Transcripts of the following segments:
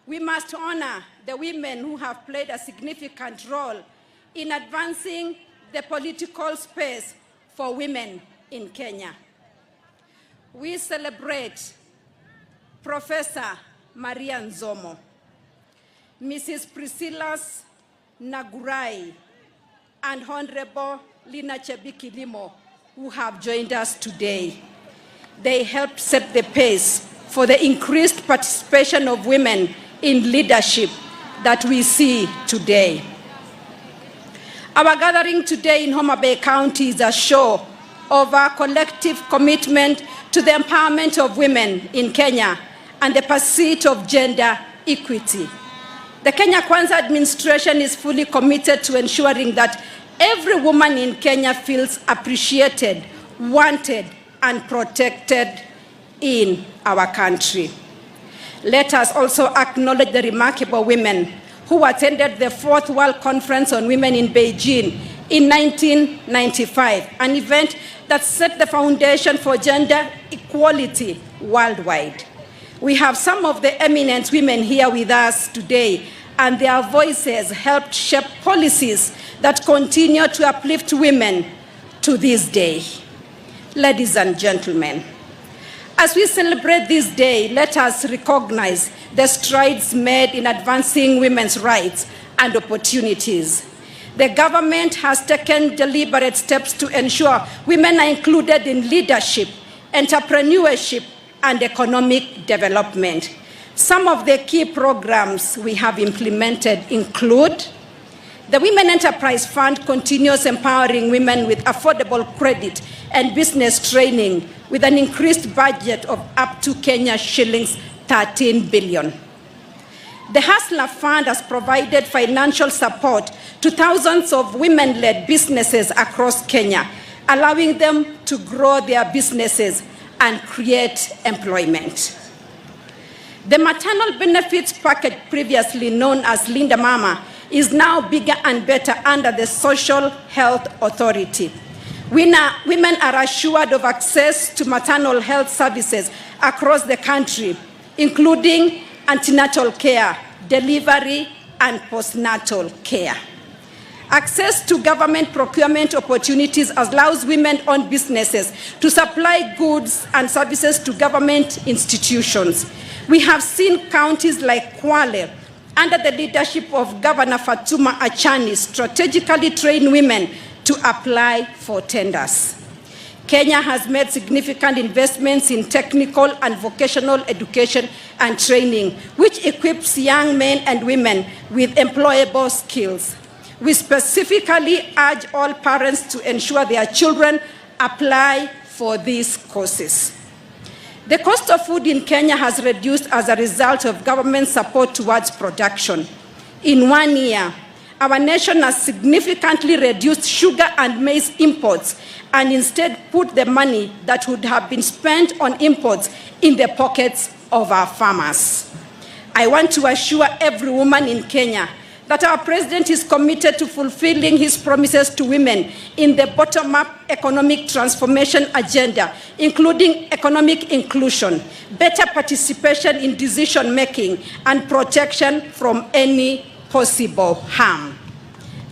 We must honor the women who have played a significant role in advancing the political space for women in Kenya. We celebrate Professor Maria Nzomo, Mrs. Priscilla Nagurai, and Honorable Lina Chebikilimo, who have joined us today. They helped set the pace for the increased participation of women in leadership that we see today. Our gathering today in Homa Bay County is a show of our collective commitment to the empowerment of women in Kenya and the pursuit of gender equity. The Kenya Kwanza administration is fully committed to ensuring that every woman in Kenya feels appreciated, wanted, and protected in our country. Let us also acknowledge the remarkable women who attended the 4th World Conference on Women in Beijing in 1995, an event that set the foundation for gender equality worldwide. We have some of the eminent women here with us today, and their voices helped shape policies that continue to uplift women to this day. Ladies and gentlemen, as we celebrate this day, let us recognize the strides made in advancing women's rights and opportunities. The government has taken deliberate steps to ensure women are included in leadership, entrepreneurship, and economic development. Some of the key programs we have implemented include the Women Enterprise Fund continues empowering women with affordable credit and business training with an increased budget of up to Kenya shillings 13 billion. The Hustler Fund has provided financial support to thousands of women-led businesses across Kenya, allowing them to grow their businesses and create employment. The maternal benefits package, previously known as Linda Mama, is now bigger and better under the Social Health Authority. Women are assured of access to maternal health services across the country, including antenatal care, delivery, and postnatal care. Access to government procurement opportunities allows women-owned businesses to supply goods and services to government institutions. We have seen counties like Kwale, under the leadership of Governor Fatuma Achani, strategically train women to apply for tenders. Kenya has made significant investments in technical and vocational education and training, which equips young men and women with employable skills. We specifically urge all parents to ensure their children apply for these courses. The cost of food in Kenya has reduced as a result of government support towards production. In 1 year, our nation has significantly reduced sugar and maize imports and instead put the money that would have been spent on imports in the pockets of our farmers. I want to assure every woman in Kenya that our president is committed to fulfilling his promises to women in the bottom-up economic transformation agenda, including economic inclusion, better participation in decision-making, and protection from any possible harm.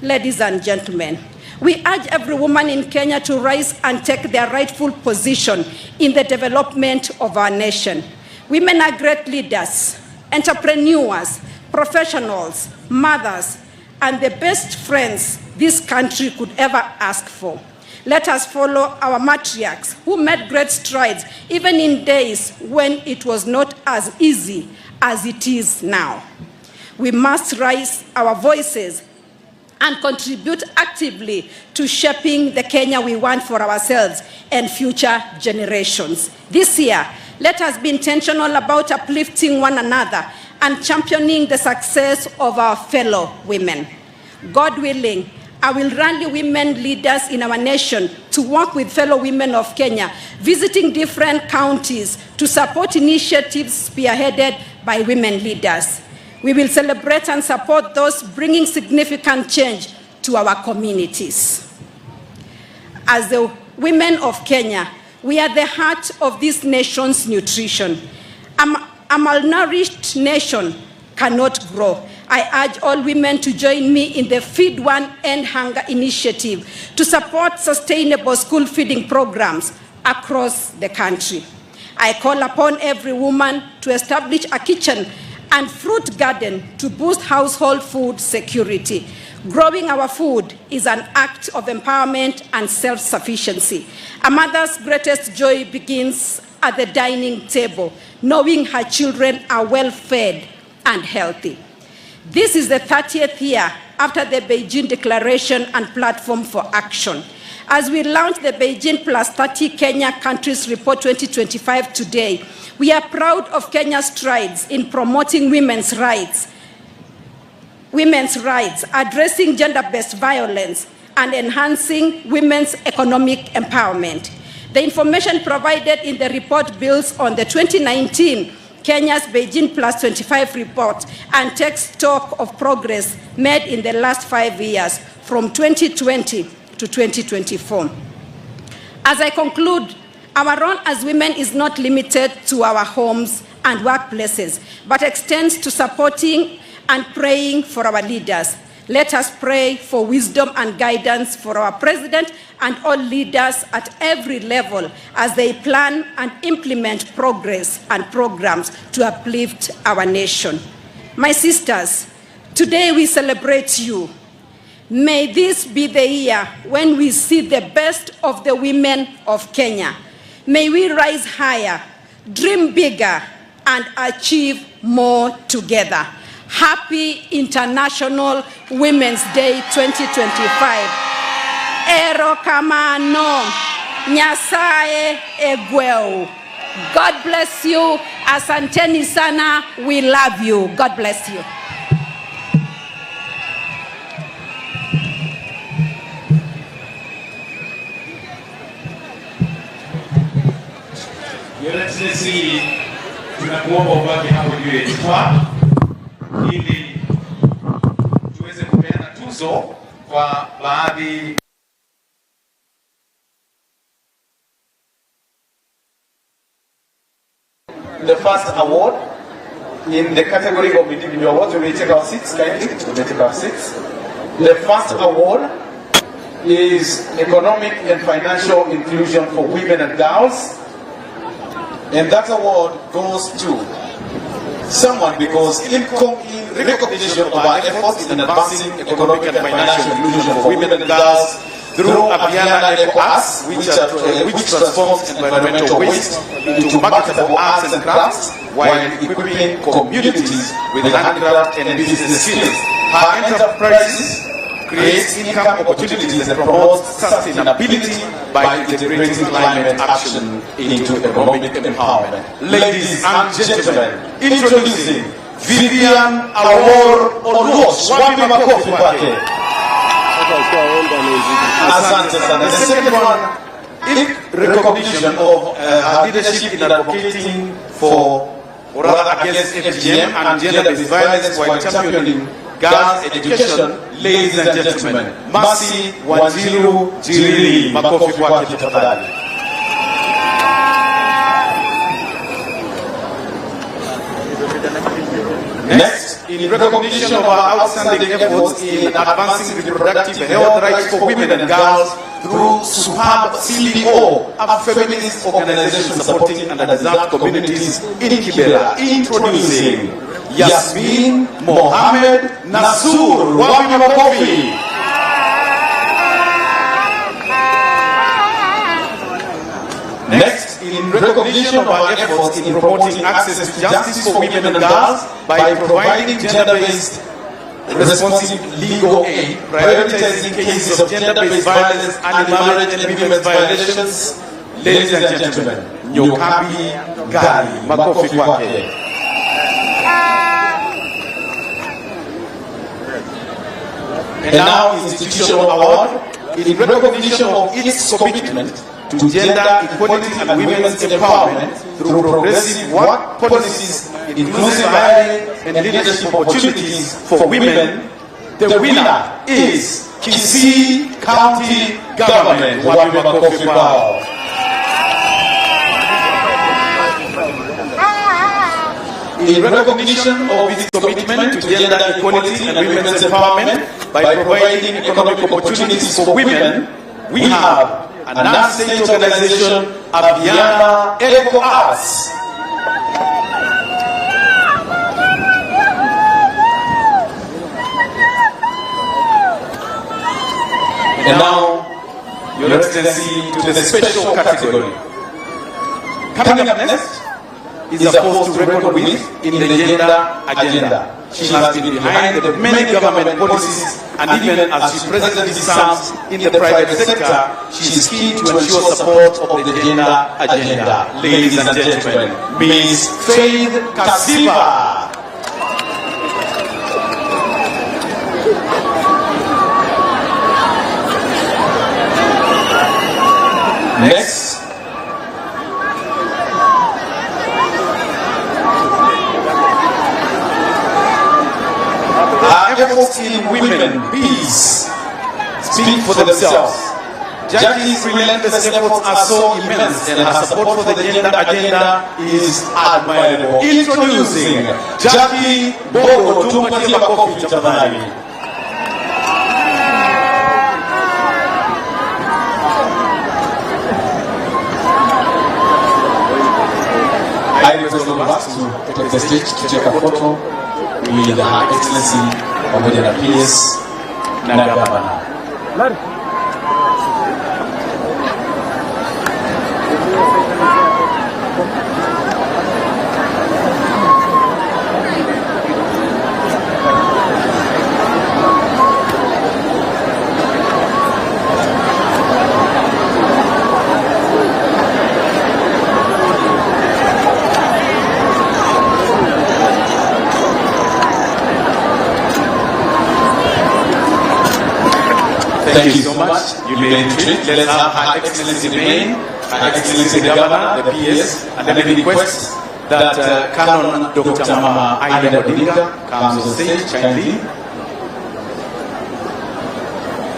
Ladies and gentlemen, we urge every woman in Kenya to rise and take their rightful position in the development of our nation. Women are great leaders, entrepreneurs, professionals, mothers, and the best friends this country could ever ask for. Let us follow our matriarchs who made great strides even in days when it was not as easy as it is now. We must raise our voices and contribute actively to shaping the Kenya we want for ourselves and future generations. This year, let us be intentional about uplifting one another and championing the success of our fellow women. God willing, I will rally women leaders in our nation to work with fellow women of Kenya, visiting different counties to support initiatives spearheaded by women leaders. We will celebrate and support those bringing significant change to our communities. As the women of Kenya, we are the heart of this nation's nutrition. A malnourished nation cannot grow. I urge all women to join me in the Feed One End Hunger initiative to support sustainable school feeding programs across the country. I call upon every woman to establish a kitchen and fruit garden to boost household food security. Growing our food is an act of empowerment and self-sufficiency. A mother's greatest joy begins at the dining table, knowing her children are well-fed and healthy. This is the 30th year after the Beijing Declaration and Platform for Action. As we launch the Beijing Plus 30 Kenya Countries Report 2025 today, we are proud of Kenya's strides in promoting women's rights, addressing gender-based violence, and enhancing women's economic empowerment. The information provided in the report builds on the 2019 Kenya's Beijing Plus 25 report and takes stock of progress made in the last 5 years, from 2020 to 2024. As I conclude, our role as women is not limited to our homes and workplaces, but extends to supporting and praying for our leaders. Let us pray for wisdom and guidance for our president and all leaders at every level as they plan and implement progress and programs to uplift our nation. My sisters, today we celebrate you. May this be the year when we see the best of the women of Kenya. May we rise higher, dream bigger, and achieve more together. Happy International Women's Day 2025. Erokamano, Nyasaye egweu. God bless you. Asanteni sana. We love you. God bless you. Your Excellency, tunakuomba ubaki hapo juu ya jukwaa ili tuweze kupeana tuzo kwa baadhi. The first award in the category of individual awards, we may take our seats kindly. We may take our seats. The first award is Economic and Financial Inclusion for Women and Girls. And that award goes to someone because in recognition of our efforts in advancing economic and financial inclusion for women and girls through Aviana Eco-Arts, which transforms environmental waste into marketable arts and crafts while equipping communities with handicraft and business skills. Her enterprises creates income opportunities and promotes sustainability by integrating climate action into economic empowerment. Ladies and gentlemen, introducing Vivian Awor Oluos. Wapi makofi kwake. Asante sana. The second one, in recognition of her leadership in advocating for or rather against FGM and gender-based violence while championing girls' education, ladies and gentlemen, Mercy Wanjiru Jiriri. Makofi kwake tafadhali. Next, in recognition of our outstanding efforts in advancing reproductive health rights for women and girls through superb CBO, a feminist organization supporting underdeserved communities in Kibera, introducing Yasmin Mohammed Nasur. Wapi makofi. Next, in recognition of our efforts in promoting access to justice for women and girls by providing gender-based responsive legal aid, prioritizing cases of gender-based violence, anti-marriage and women's violations, ladies and gentlemen, Nyokabi Gali. Makofi kwake. And now institutional award in recognition of its commitment to gender equality and women's empowerment through progressive work policies, inclusive hiring and leadership opportunities for women. The winner is Kisii County Government. Wapi makofi kwao. In recognition of its commitment to gender equality and women's empowerment by providing economic opportunities for women, we have a non-state organization, Aviana Eco Arts. And now, Your Excellency, to the special category. Coming up next is a force to reckon with in the gender agenda. She has been behind the many government policies, and even as she presently serves in the private sector, she is keen to ensure support of the gender agenda. Ladies and gentlemen, Ms. Faith Kasiba. Next, our efforts in women, peace, speak for themselves. Jackie's relentless efforts are so immense, and her support for the gender agenda is admirable. Introducing Jackie Bogo, tumpatie makofi tafadhali. I request all of us to take the stage to take a photo with Her Excellency pamoja na PS na Gavana. Thank you so much. You may retreat. Let's have Her Excellency remain, Her Excellency the Governor, the PS, and then we request that Canon Dr. Mama Aida Odinga comes on stage kindly,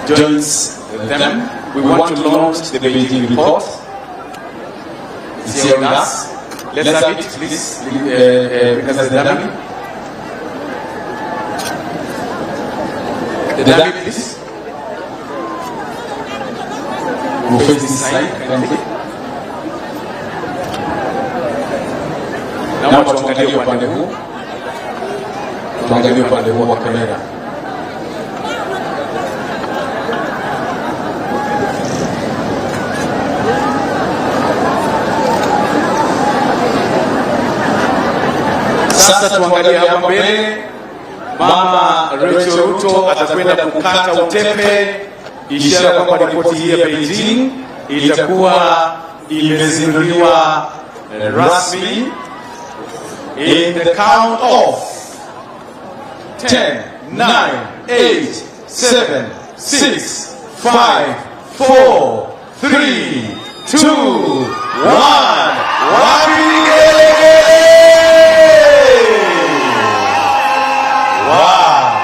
joins them. We want to launch the Beijing report. Is here with us. Let's have it, please, President Dami. The Dami, please. We'll face this side, kindly. Naomba tuangalie upande huu. Tuangalie upande huu wa kamera. Sasa tuangalie hapa mbele. Mama Racheal Ruto atakwenda kukata utepe, ishara kwamba ripoti hii ya Beijing itakuwa imezinduliwa rasmi. In the count of 10, 9, 8, 7, 6, 5, 4, 3, 2, 1. Wow!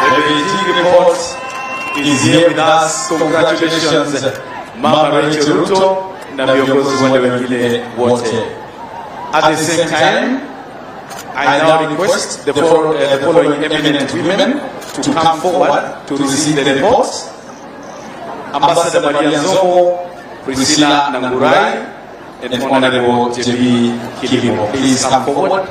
The Beijing report is here with us. Congratulations, Mama Racheal Ruto na viongozi wale wengine wote. At the same time, I now request the following eminent women to come forward to receive the report. Ambassador Maria Nzomo, Priscilla Nangurai, and Honorable JB Kilimo. Please come forward.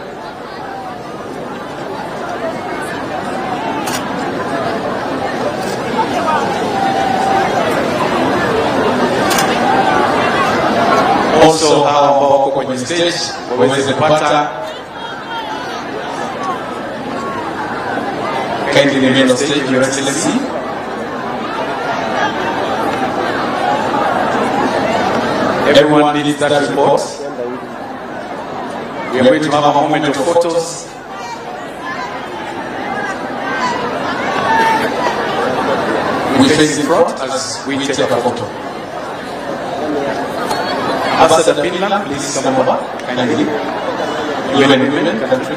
Also, hawa ambao wako kwenye stage waweze kupata. Kindly remain on stage, Your Excellency. Everyone needs that report. We are going to have a moment of photos. We face in front as we take a photo. Ambassador Finland, please come over. Kindly. Women, country.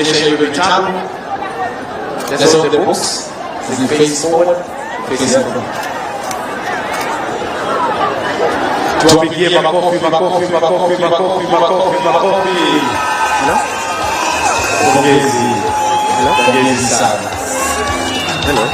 kuonyesha hivyo vitabu. That's all the books. They face forward, facing forward. Tuwapigie makofi, makofi, makofi, makofi, makofi, makofi. Pongezi. Pongezi sana. Hello.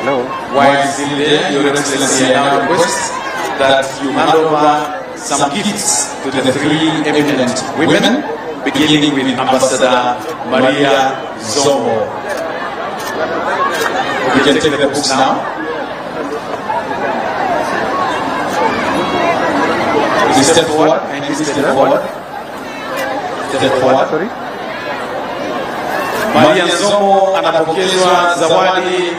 Hello. While still there, Your Excellency, I now request that you hand over some gifts to the three eminent women, beginning with Ambassador Maria Zomo. We can take the books now. Please step forward. Please step forward. Step forward. Sorry. Maria Zomo anapokezwa zawadi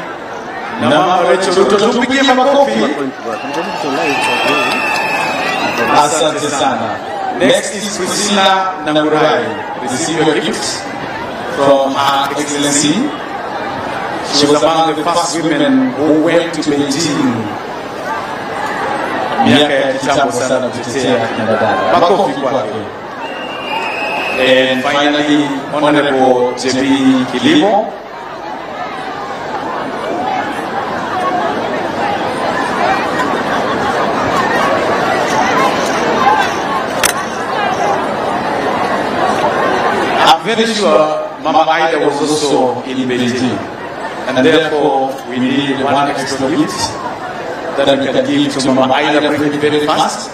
na Mama Racheal Ruto. Tumpigie makofi. Asante sana. Next is Priscilla Nangurai. Receive your gift from Her Excellency. She was among the first women who went to Beijing. Miaka ya kitambo sana kutetea kina dada. Makofi kwake. And finally, Honorable JB Kilimo. I'm very sure Mama Aida was also in Beijing, and therefore we need one extra gift that we can give to Mama Aida very fast,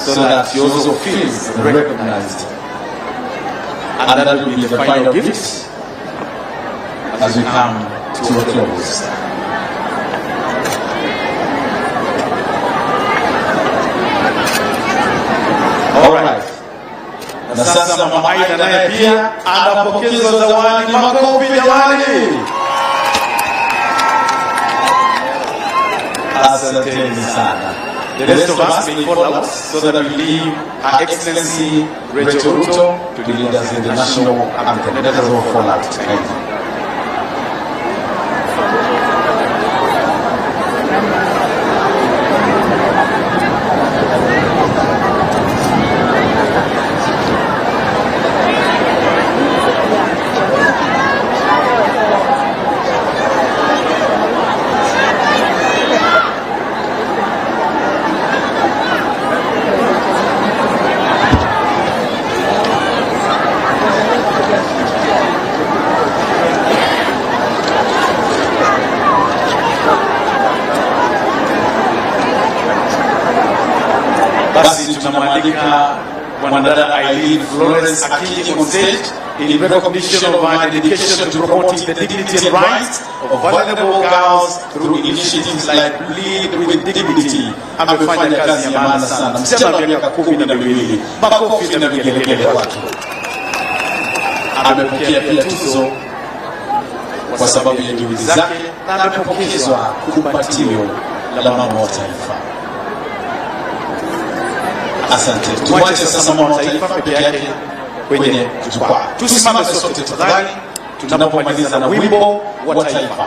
so that she also feels recognized. And that will be the final gift as we come to a close. All right. Na sasa Mama Aida naye pia anapokezwa zawadi. Makofi jamani. Asanteni sana. The rest of us may follow so that we leave Her Excellency Racheal Ruto to lead us in the national anthem. Let us all fall out. Thank you. Basi tunamwalika mwanadada Eileen Florence akije on stage in recognition of her dedication to promoting the dignity and rights of vulnerable girls through initiatives like Bleed with Dignity. Amefanya kazi ya maana sana. Msichana wa miaka 12. Makofi na vigelegele wake. Amepokea pia tuzo kwa sababu ya juhudi zake na amepokezwa kumbatio la mama wa taifa. Asante. Tumwache sasa mama wa taifa peke yake kwenye jukwaa. Tusimame sote tafadhali tunapomaliza na wimbo wa taifa.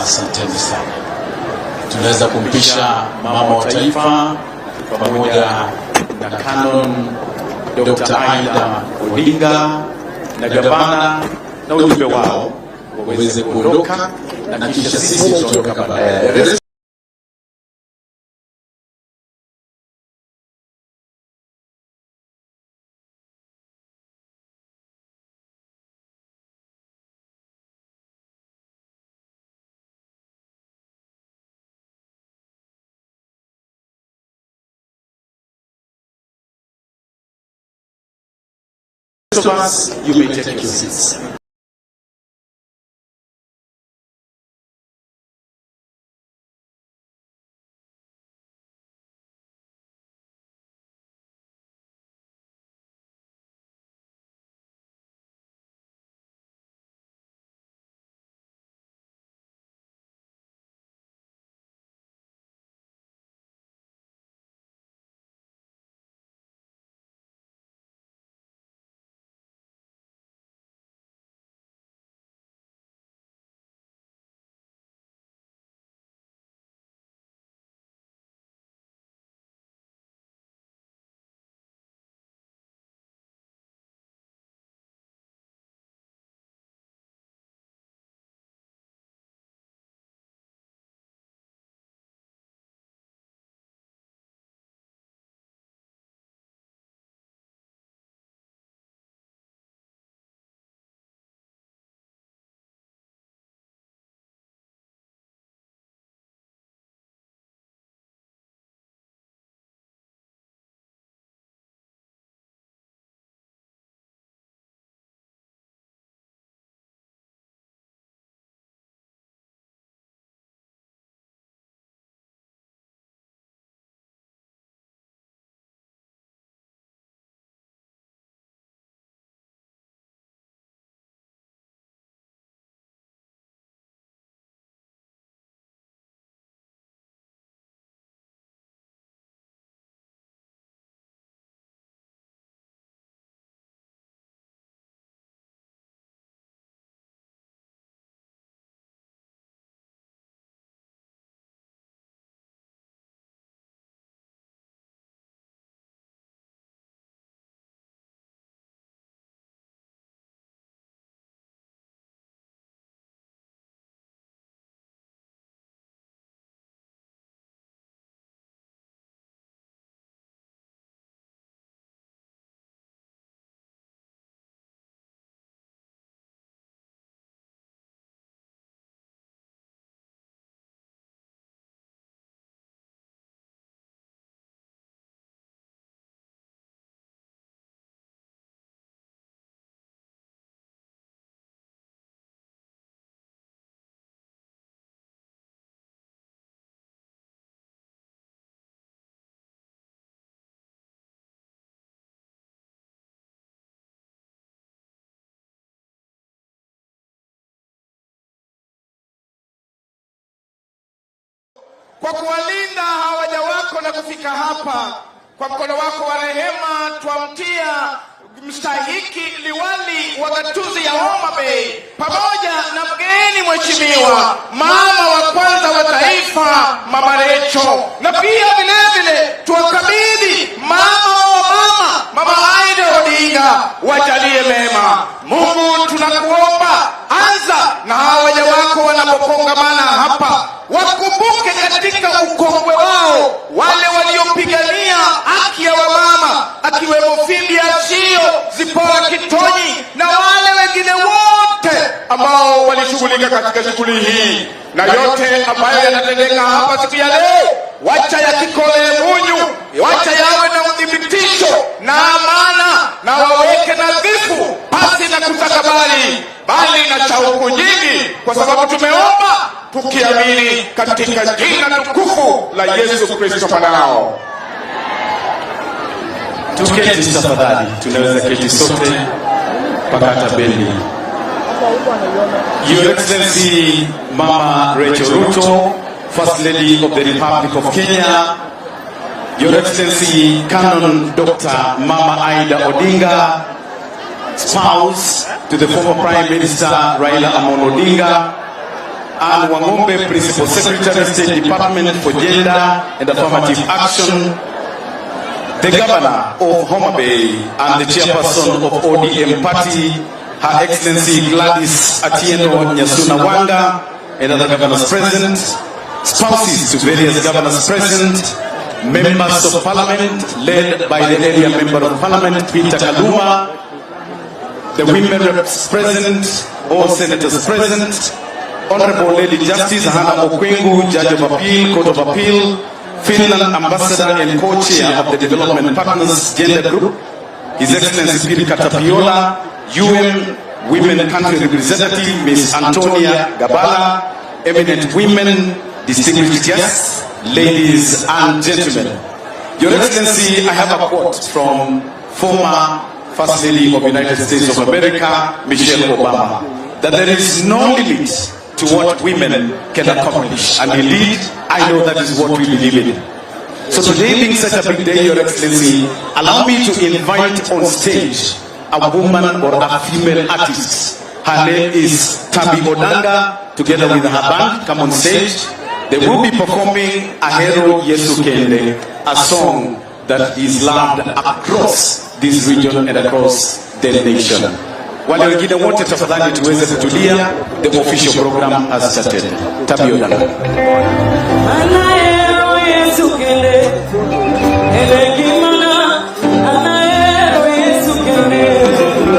Asanteni sana. Tunaweza kumpisha mama wa taifa pamoja na Canon Dr. Aida Odinga na gavana na ujumbe wao waweze kuondoka na kisha sisi tutaondoka baadaye. rest of us, you may take your seats. kwa kuwalinda hawaja wako na kufika hapa. Kwa mkono wako wa rehema twamtia mstahiki liwali wa gatuzi ya Homa Bay pamoja na mgeni mheshimiwa mama wa kwanza wa taifa Mama Racheal, na pia vile tuwakabidhi mama Aida Odinga. Wajalie mema Mungu, tunakuomba anza na hawaja wako wanapokongamana hapa, wakumbuke katika ukongwe wao wale waliopigania haki ya wamama, akiwemo Fibia Sio Zipora Kitonyi na wale wengine wote ambao walishughulika katika shughuli hii, na yote ambayo yanatendeka hapa siku ya leo, wacha yakikole munyu, wacha yawe na udhibitisho na amana, na waweke nadhifu pasi na kutakabali, bali na shauku nyingi, kwa sababu tumeomba tukiamini katika jina tukufu la Yesu Kristo mwanao. Tuketi tafadhali, tunaweza keti sote pakata beli. Your Excellency Mama Racheal Ruto, First Lady of the Republic of Kenya, Your Excellency Canon Dr. Mama Aida Odinga, spouse to the former Prime Minister Raila Odinga, and Wangombe Principal Secretary, State Department for Gender and Affirmative Action, the Governor of Homa Bay and the Chairperson of ODM Party, Her Excellency Gladys Atieno Nyasuna Wanga, and other governors present, spouses to various governors present, members of Parliament led by the area Member of Parliament Peter Kaluma, the women reps present, all senators present, Honorable Lady Justice Hannah Okwengu, Judge of Appeal, Court of Appeal, Finland Ambassador and Co-Chair of the Development Partners Gender Group, His Excellency Peter Katapiola, UN Women Country Representative Ms. Antonia Gabala, eminent women, distinguished guests, ladies and gentlemen. Your Excellency, I have a quote from former First Lady of the United States of America, Michelle Obama, that there is no limit to what women can accomplish. And indeed, I know that is what we believe in. So today being such a big day, Your Excellency, allow me to invite on stage a woman or a female artist. Her name is Tabi Odinga, together with her band. Come on stage. They will be performing Ahero Yesu Kende, a song that is loved across this region and across the nation. Wale wengine wote tafadhali tuweze kutulia. The official program has started. Tabi Odinga. Ahero Yesu Kende, Ahero Yesu Kende. Ele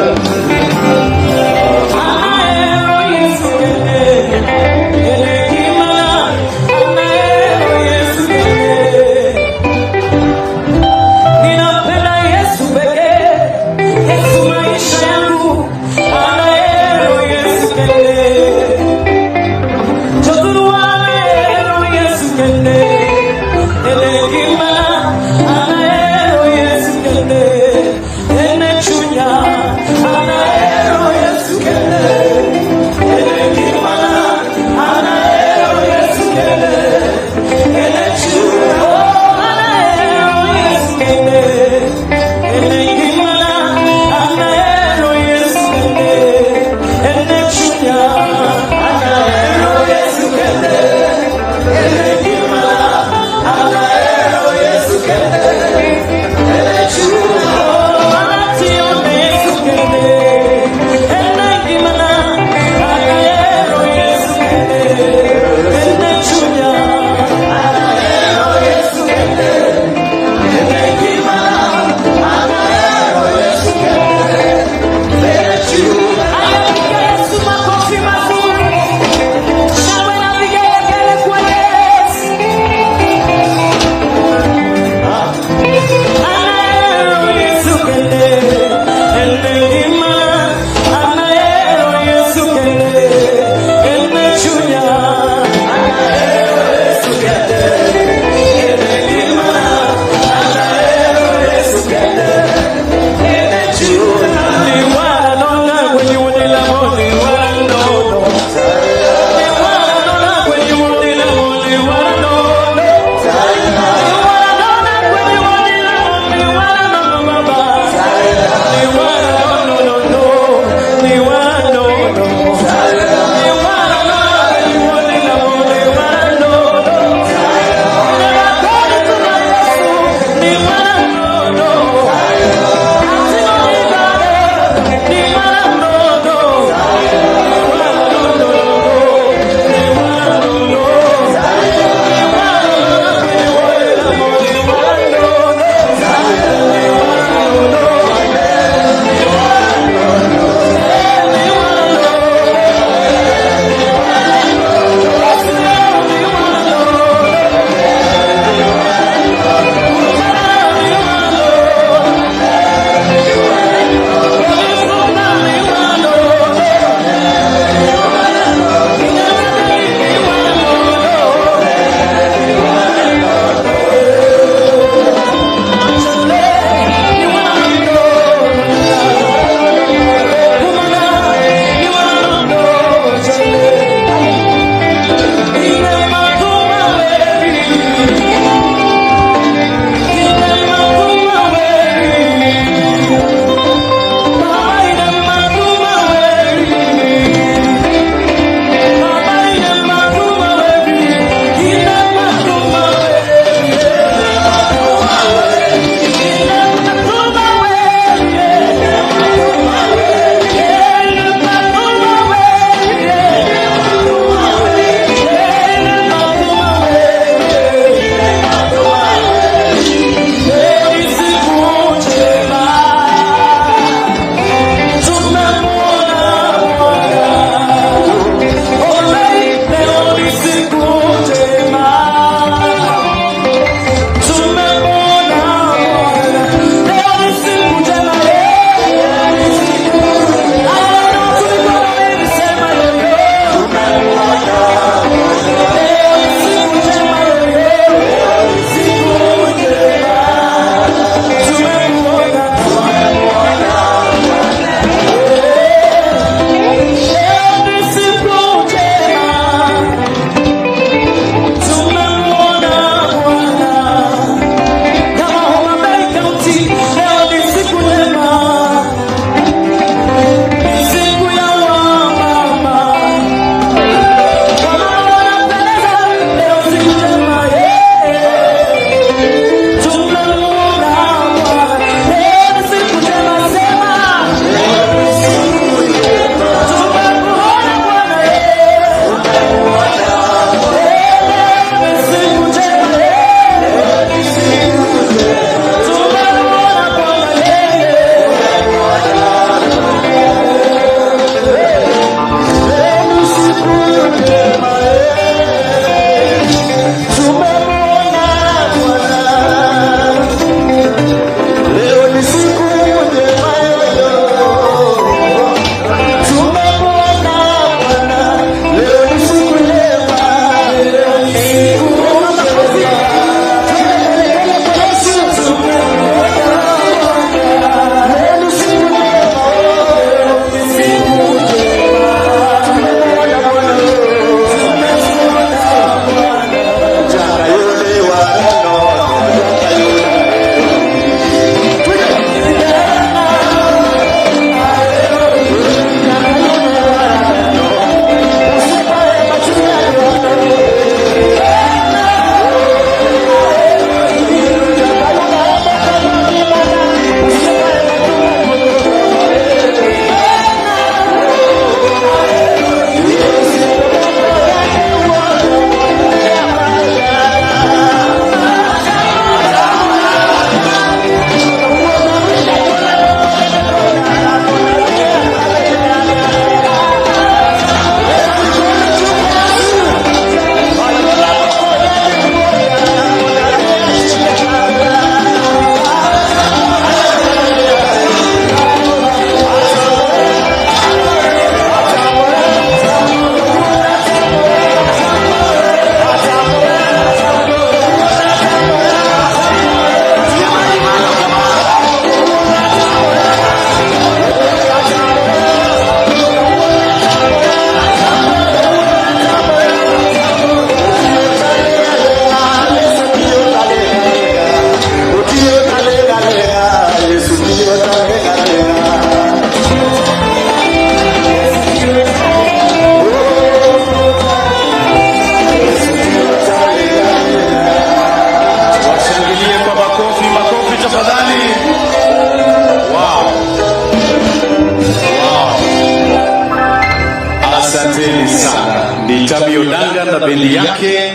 Odinga na bendi yake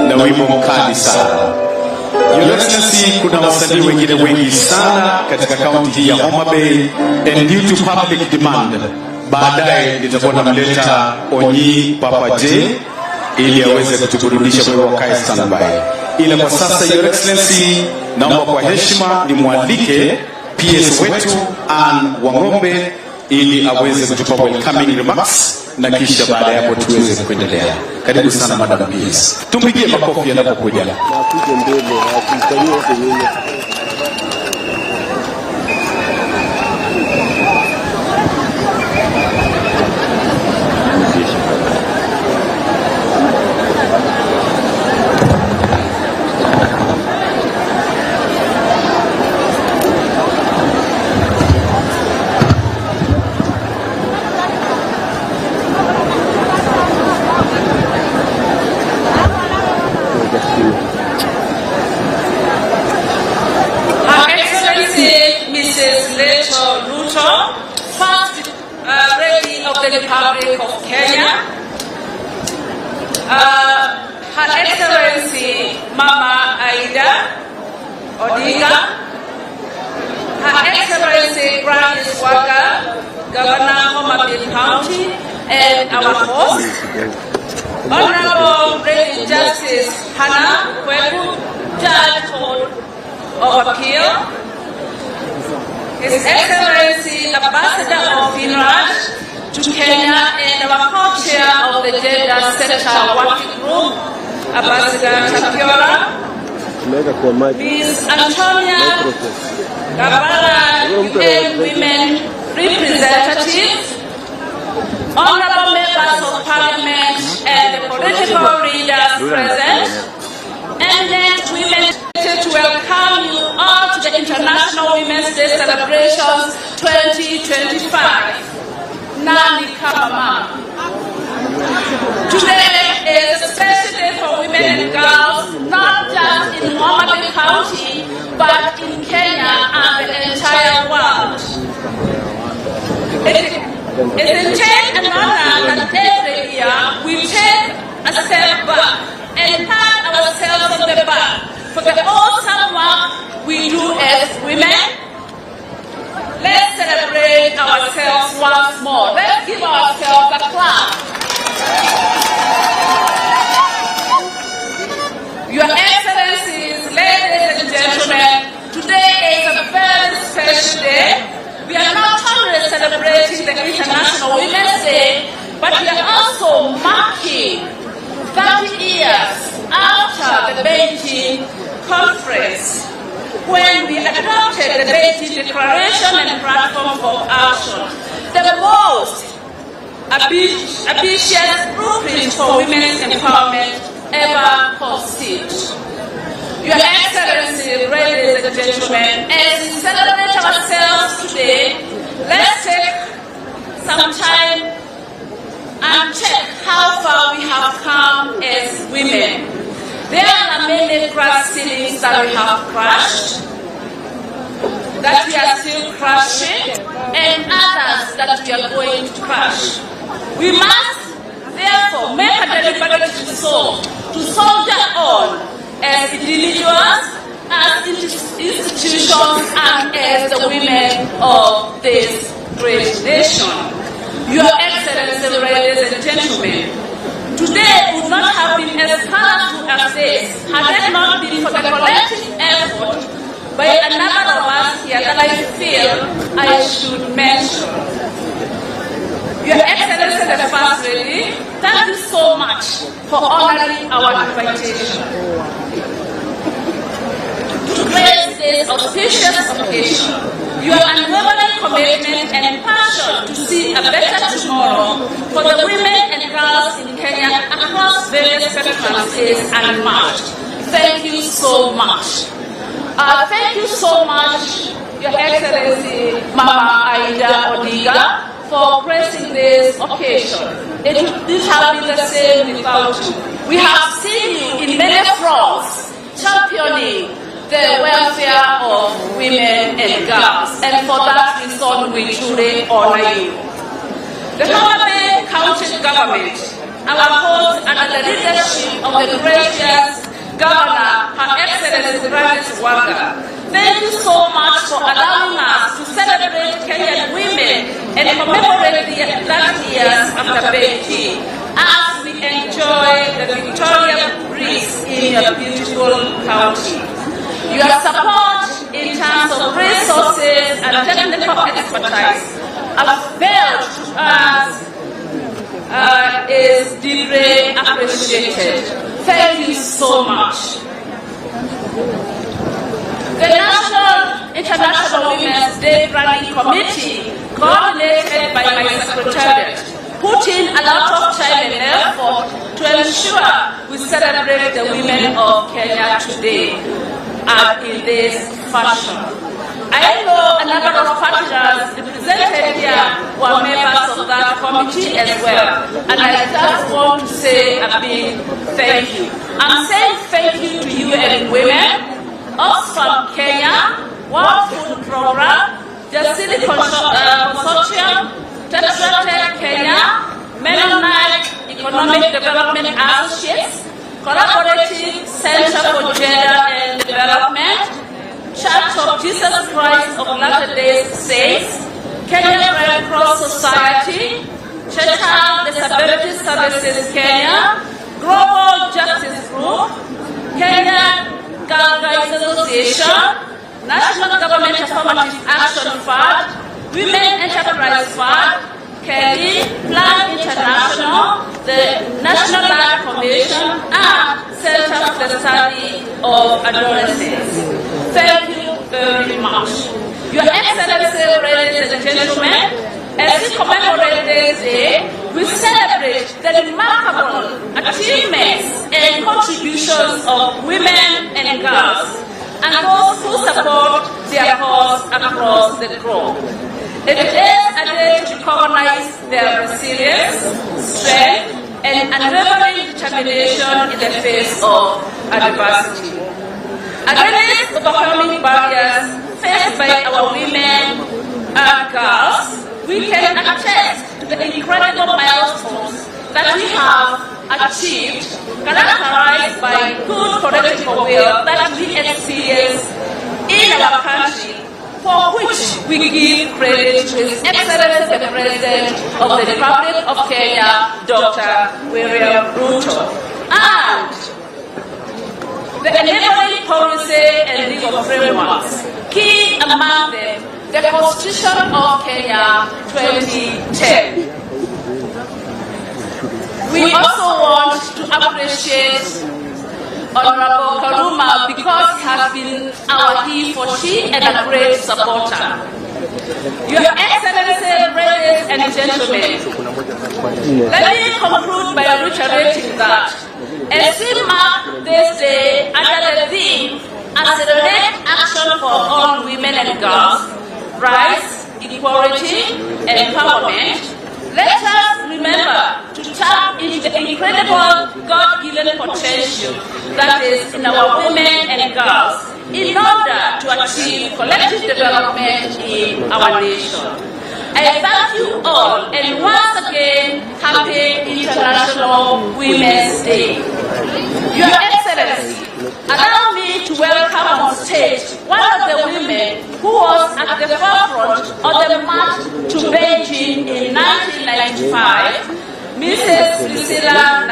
na wimbo mkali sana. Your Excellency, kuna wasanii wengine wengi sana katika kaunti hii ya Homa Bay, and due to public demand, baadaye nitakuwa namleta Onyi Papa J ili aweze kutuburudisha, kwa wakae standby. Ila kwa sasa, Your Excellency, naomba kwa heshima nimwalike PS wetu Ann Wangombe ili aweze kutupa welcoming remarks, na kisha baada ya hapo tuweze kuendelea. Karibu sana Madam PS. Tumpigie makofi anapokuja. Her Excellency Mrs. Racheal Ruto, First Lady of the Republic of Kenya, Her Excellency Mama Odinga, Her Excellency Granny Swaga, Governor Homa Bay County, and our host, Honorable Lady Justice Hannah Kweku, Judge of Appeal, His Excellency Ambassador of Finland to Kenya, and our co-chair of the Gender Sector Working Group, Ambassador Tapiola, Ms. Antonia Gabala, UN Women Representatives, Honorable Members of Parliament and the political leaders present, and then women to welcome you all to the International Women's Day Celebrations 2025. Nani Kama. Today is a special day for women and girls, not just in Homa Bay County, but in Kenya and the entire world. It's indeed an honor that every year we take a step back and pat ourselves on the back for the awesome work we do as women. Let's celebrate ourselves once more. Let's give ourselves a clap. Your Excellencies, ladies and gentlemen, today is a very special day. We are not only celebrating the International Women's Day, but we are also marking 30 years after the Beijing Conference, when we adopted the Beijing Declaration and Platform for Action, the most ambitious blueprint for women's empowerment ever conceived. Your Excellency, ladies and gentlemen, as we celebrate ourselves today, let's take some time and check how far we have come as women. There are many glass ceilings that we have crushed, that we are still crushing, and others that we are going to crush. We must therefore make a deliberate resolve to soldier on as individuals, as institutions, and as the women of this great nation. Your Excellency, ladies and gentlemen, today would not have been as colorful as this had it not been for the collective effort by a number of us here that I feel I should mention. Your Excellency, the First Lady, thank you so much for honoring our invitation to grace this auspicious occasion. Your unwavering commitment and passion to see a better tomorrow for the women and girls in Kenya across various spectrums is unmatched. Thank you so much. Thank you so much, Your Excellency Mama Odinga, for gracing this occasion. This has been the same without you. We have seen you in many fronts championing the welfare of women and girls, and for that reason we truly honor you. The Homa Bay County government our host under the leadership of the gracious Governor, Her Excellency Racheal Odinga. Thank you so much for allowing us to celebrate Kenyan women and commemorate the last years after Beijing as we enjoy the Victoria breeze in your beautiful county. Your support in terms of resources and technical expertise availed to us is deeply appreciated. Thank you so much. The National International Women's Day Planning Committee, coordinated by my secretariat, put in a lot of time and effort to ensure we celebrate the women of Kenya today in this fashion. I know a number of partners represented here were members of that committee as well, and I just want to say a big thank you. I'm saying thank you to you and women, Oxfam Kenya, World Food Program, the City Consortium, Tetratek Kenya, Mennonite Economic Development Associates, Collaborative Center for Gender and Development, Church of Jesus Christ of Latter-day Saints, Kenya Red Cross Society, Racheal Disability Services Kenya, Global Justice Group, Kenya Girl Guides Association, National Government Affirmative Action Fund, Women Enterprise Fund, Kelly, Plan International, the National Land Commission, and Center for the Study of Adolescents. Thank you very much. Your Excellency, ladies and gentlemen, as we commemorate this day, we celebrate the remarkable achievements and contributions of women and girls, and those who support their cause across the globe. It is a day to recognize their resilience, strength, and unwavering determination in the face of adversity. Against overwhelming barriers faced by our women and girls, we can attest to the incredible milestones that we have achieved, characterized by good political will that we experience in our country, for which we give credit to His Excellency the President of the Republic of Kenya, Dr. Ruto, and the enabling policy and legal frameworks, key among them the Constitution of Kenya 2010. We also want to appreciate Honorable Karuma because he has been our he for she and a great supporter. Your Excellency, ladies and gentlemen, let me conclude by reiterating that as we mark this day under the theme Accelerate Action for All Women and Girls, Rights, Equality, and Empowerment, let us remember to tap into the incredible God-given potential that is in our women and girls in order to achieve collective development in our nation. I thank you all, and once again, Happy International Women's Day. Your Excellency, allow me to welcome on stage one of the women who was at the forefront of the march to Beijing in 1995, Mrs. Priscilla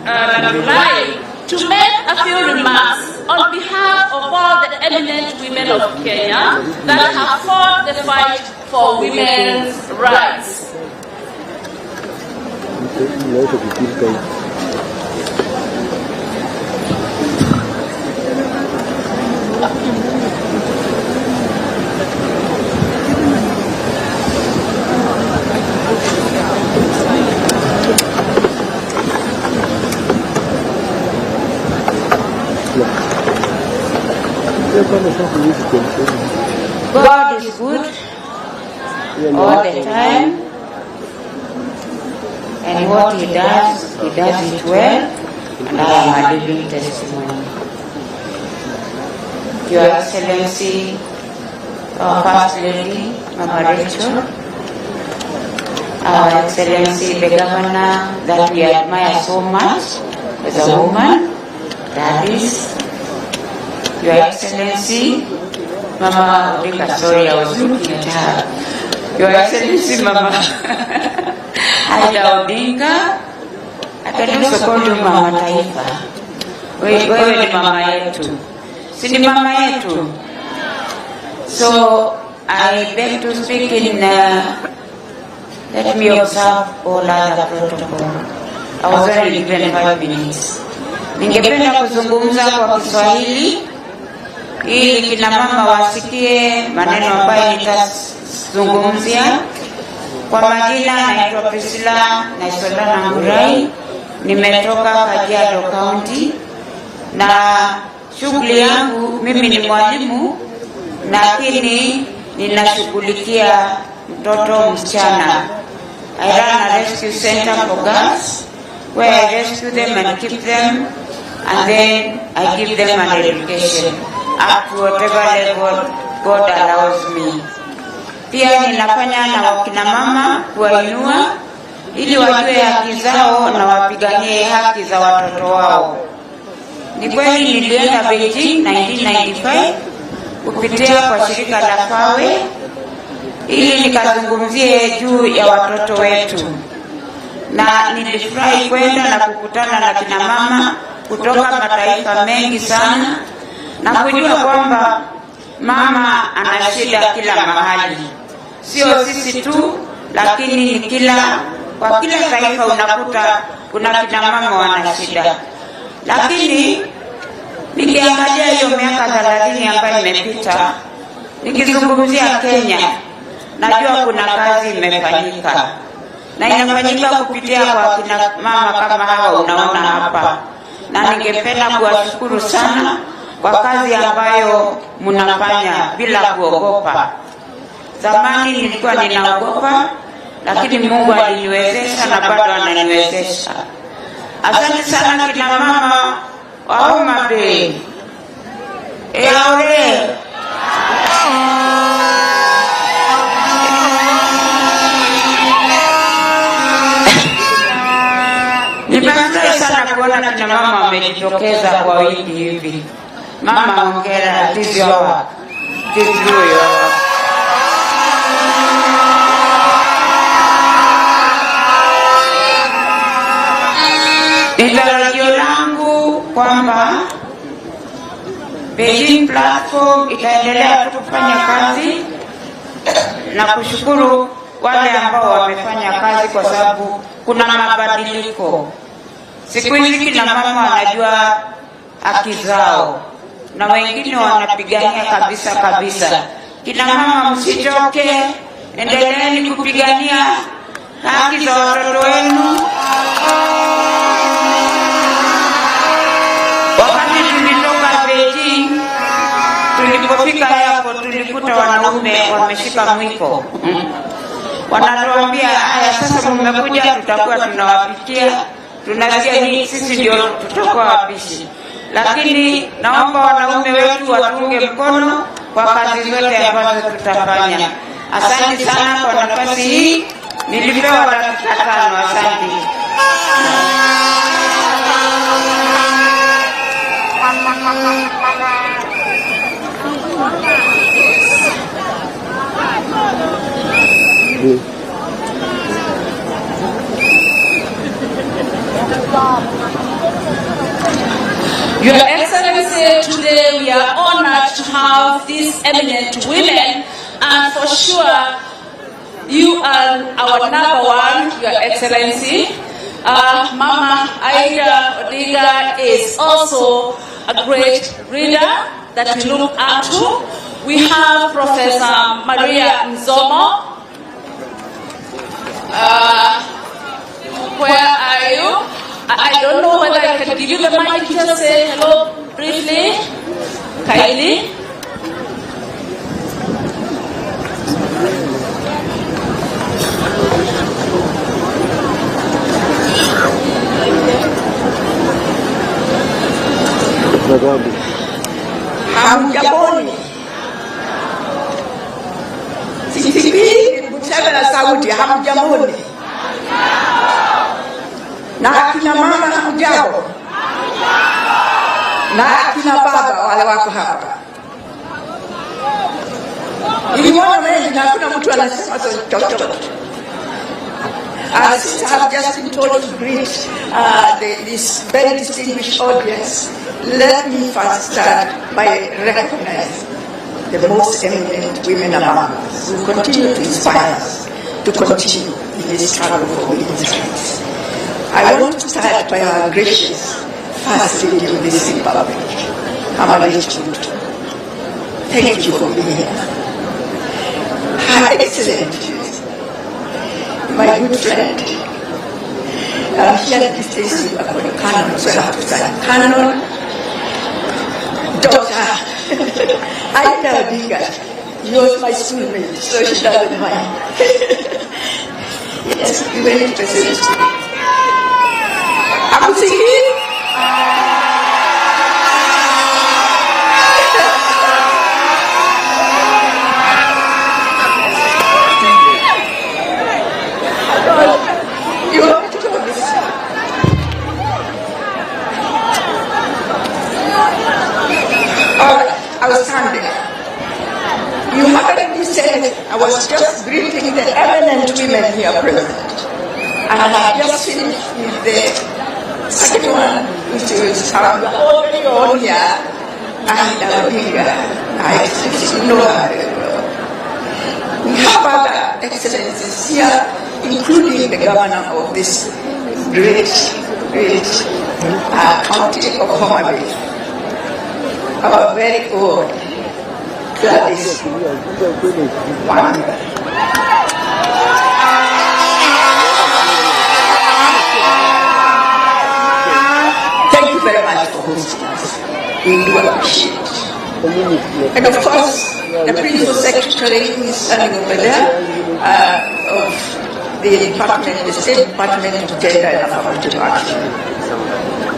Nagulai, to make a few remarks on behalf of all the eminent women of Kenya that have fought the fight for women's rights. God is good all the time, and what He does it well, and I am a living testimony. Your Excellency, our First Lady, Mama Racheal, Our Excellency the Governor that we admire so much as a woman, that is Your Excellency Mama Odinga. Sorry, I was looking at her. Your Excellency Mama Odinga. I can also call you Mama Taifa. Wewe ni mama yetu. Si ni mama yetu. So I beg to speak in let me observe all other protocol. I was only given 5 minutes. Ningependa kuzungumza kwa Kiswahili ili kina mama wasikie maneno ambayo nitazungumzia. Kwa majina naitwa Priscilla na Ngurai. Nimetoka Kajiado County na shughuli yangu mimi ni mwalimu, lakini ninashughulikia mtoto msichana. I run a rescue center for girls where I rescue them and keep them, and then I give them an education up to whatever level God allows me. Pia ninafanya na wakina mama kuwainua ili wajue haki zao na wapiganie haki za watoto wao. Ni kweli nilienda Beijing 1995 kupitia kwa shirika la FAWE ili nikazungumzie juu ya watoto wetu, na nilifurahi kwenda na kukutana na kina mama kutoka mataifa mengi sana na kujua kwamba mama ana shida kila mahali. Sio sisi tu, lakini ni kwa kila taifa unakuta kuna kina mama wana shida. Lakini nikiangalia hiyo miaka 30 ambayo imepita, nikizungumzia Kenya, najua kuna kazi imefanyika. Na inafanyika kupitia kwa kina mama kama hawa unaona hapa. Na ningependa kuwashukuru sana kwa kazi ambayo mnafanya bila kuogopa. Zamani nilikuwa ninaogopa, lakini Mungu aliniwezesha na bado ananiwezesha. Asante sana kina mama wa Homa Bay. Eaure. Nimefurahi sana kuona kina mama wamejitokeza kwa wingi hivi. Mama hongera, this your work. This is your work. Nitarajio langu kwamba Beijing platform itaendelea kufanya kazi na kushukuru wale ambao wamefanya kazi, kwa sababu kuna mabadiliko. Siku hizi kina mama wanajua haki zao na wengine wanapigania kabisa. Kina mama msichoke, endeleeni kupigania haki za watoto wenu. Wakati tulitoka Beijing, tulipofika hapo tulikuta wanaume wameshika mwiko. Wanatuambia, haya sasa mmekuja, tutakuwa tunawapikia, tunasikia sisi ndio tutakuwa wapishi. Lakini naomba wanaume wetu watunge mkono kwa kazi zote ambazo tutafanya. Asante sana kwa nafasi hii. Nilipewa dakika 5. Asante. Your Excellency, today we are honored to have these eminent women, and for sure you are our number one, Your Excellency. Mama Odinga is also a great reader that we look up to. We have Professor Maria Nzomo. Where are you? I don't know whether I can give you the mic. Just say hello briefly. Kindly. Hamjamoni. Sisi mchana na sauti hamjamoni. Na akina mama hamjambo, na akina baba wale wako hapa. Niliona wengi na hakuna mtu anasema chochote. As I have just been told to greet this very distinguished audience, let me first start by recognizing the most eminent women among us who continue to inspire us to continue in this struggle for women's rights. I want to start by our gracious First Lady of this Republic, Racheal. Thank you for being here. Her Excellency, my good friend, here these days you are called Canon, so I have to say Canon, Dr. Odinga. You was my schoolmate, so she doesn't mind. Yes, you were interested. I'm singing. I was standing. You haven't said I was just greeting the eminent women here present. And I have just finished with the second one, which is already on here, and Odinga. I know her very well. We have other excellencies here, including the governor of this great county of Homa, our very own Gladys Wanga. Thank you very much for hosting us. We do appreciate it. And of course, the Principal Secretary who is standing over there of the department, the State Department of Gender and Affirmative Action.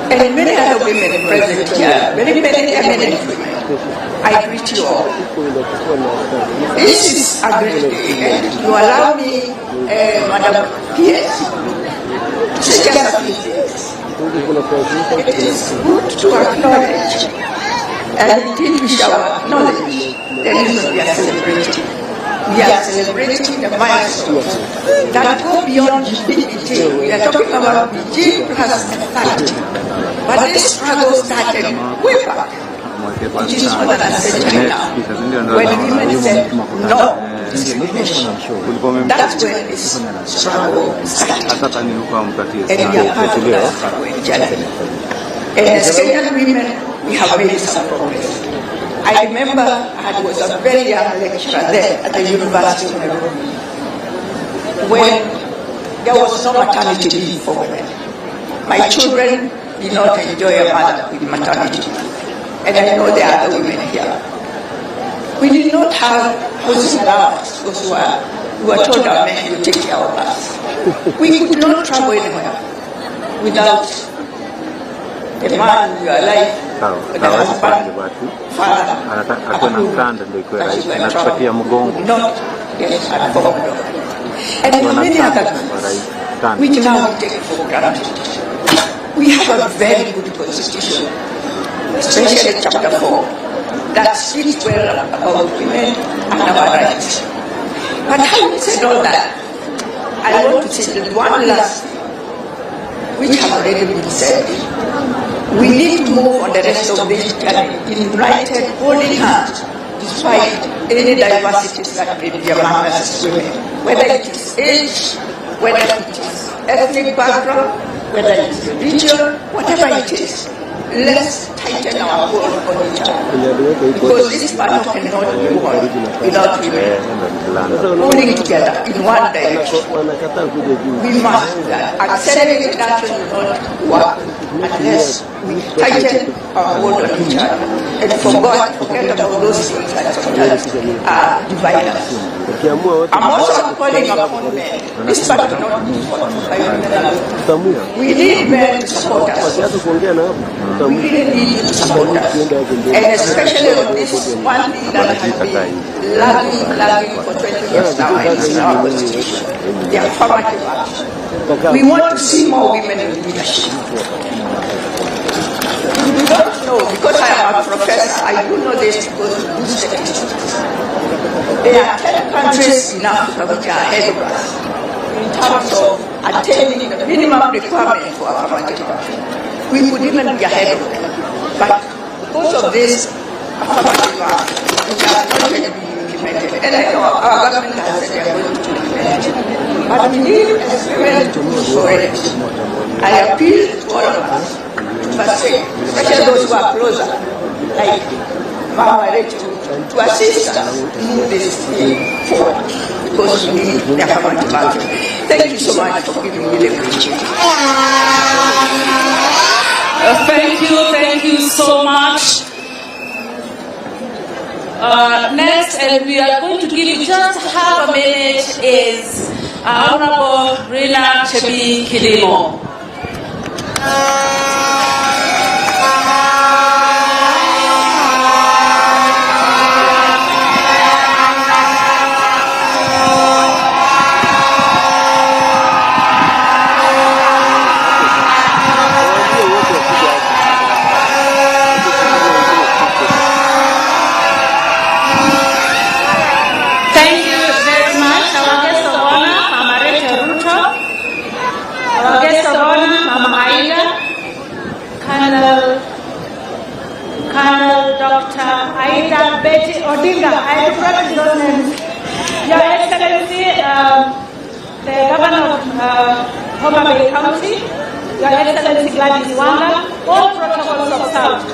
And many other women present here, very many eminent women. I greet you all. This is a great day, and you allow me, Madam P.S., to say just a few things. It is good to acknowledge, and indeed we shall acknowledge the reason we are celebrating. We are celebrating the milestones that go beyond BG. We are talking about BG plus 30. But this struggle started way back. It is more than a century now. When women said no to discrimination, that's when this struggle started. And we are part of that struggle in January. And as Kenyan women, we have made some progress. I remember I was a very young lecturer there at the University of Nairobi when there was no maternity leave for women. My children did not enjoy a mother with maternity leave. And I know there are other women here. We did not have housing allowance, those who were told our men to take care of us. We could not travel anywhere without the man in your life, the husband, father, and many other things, which now we take for granted. We have a very good constitution, especially chapter 4, that speaks well about women and our rights. But having said all that, I want to say that one last thing, which has already been said. We need to move on the rest of this journey in united, holding hands, despite any diversities that may be among us as women, whether it is age, whether it is ethnic background, whether it is religion, whatever it is. Let's tighten our hold on each other, because this battle cannot be won without women pulling together in one direction. We must do that. Accelerated action will not work unless we tighten our hold on each other and forget about those things that sometimes divide us. I'm also calling upon men. This battle cannot be fought by women alone. We need men to support us. We really need to support us. And especially on this one thing that has been lagging for 20 years now, and it's in our constitution, the affirmative action. We want to see more women in leadership. We don't know, because I am a professor, I do know this because of good statistics. There are 10 countries in Africa which are ahead of us in terms of attaining the minimum requirement for affirmative action. We could even be ahead of them. But because of this affirmative action, which has not yet been implemented, and I know our government has said they are going to implement it, but we need as women to move for it. I appeal to all of us, especially those who are closer, like Mama Racheal, to assist us to move this thing forward, because we need the affirmative action. Thank you so much for giving me the opportunity. Thank you so much. Next, and we are going to give you just half a minute, is Honorable Rina Chebi Kilimo. Odinga, I forgot those names. Your Excellency, the Governor of Homa Bay County, Your Excellency Gladys Wanga, all protocols observed.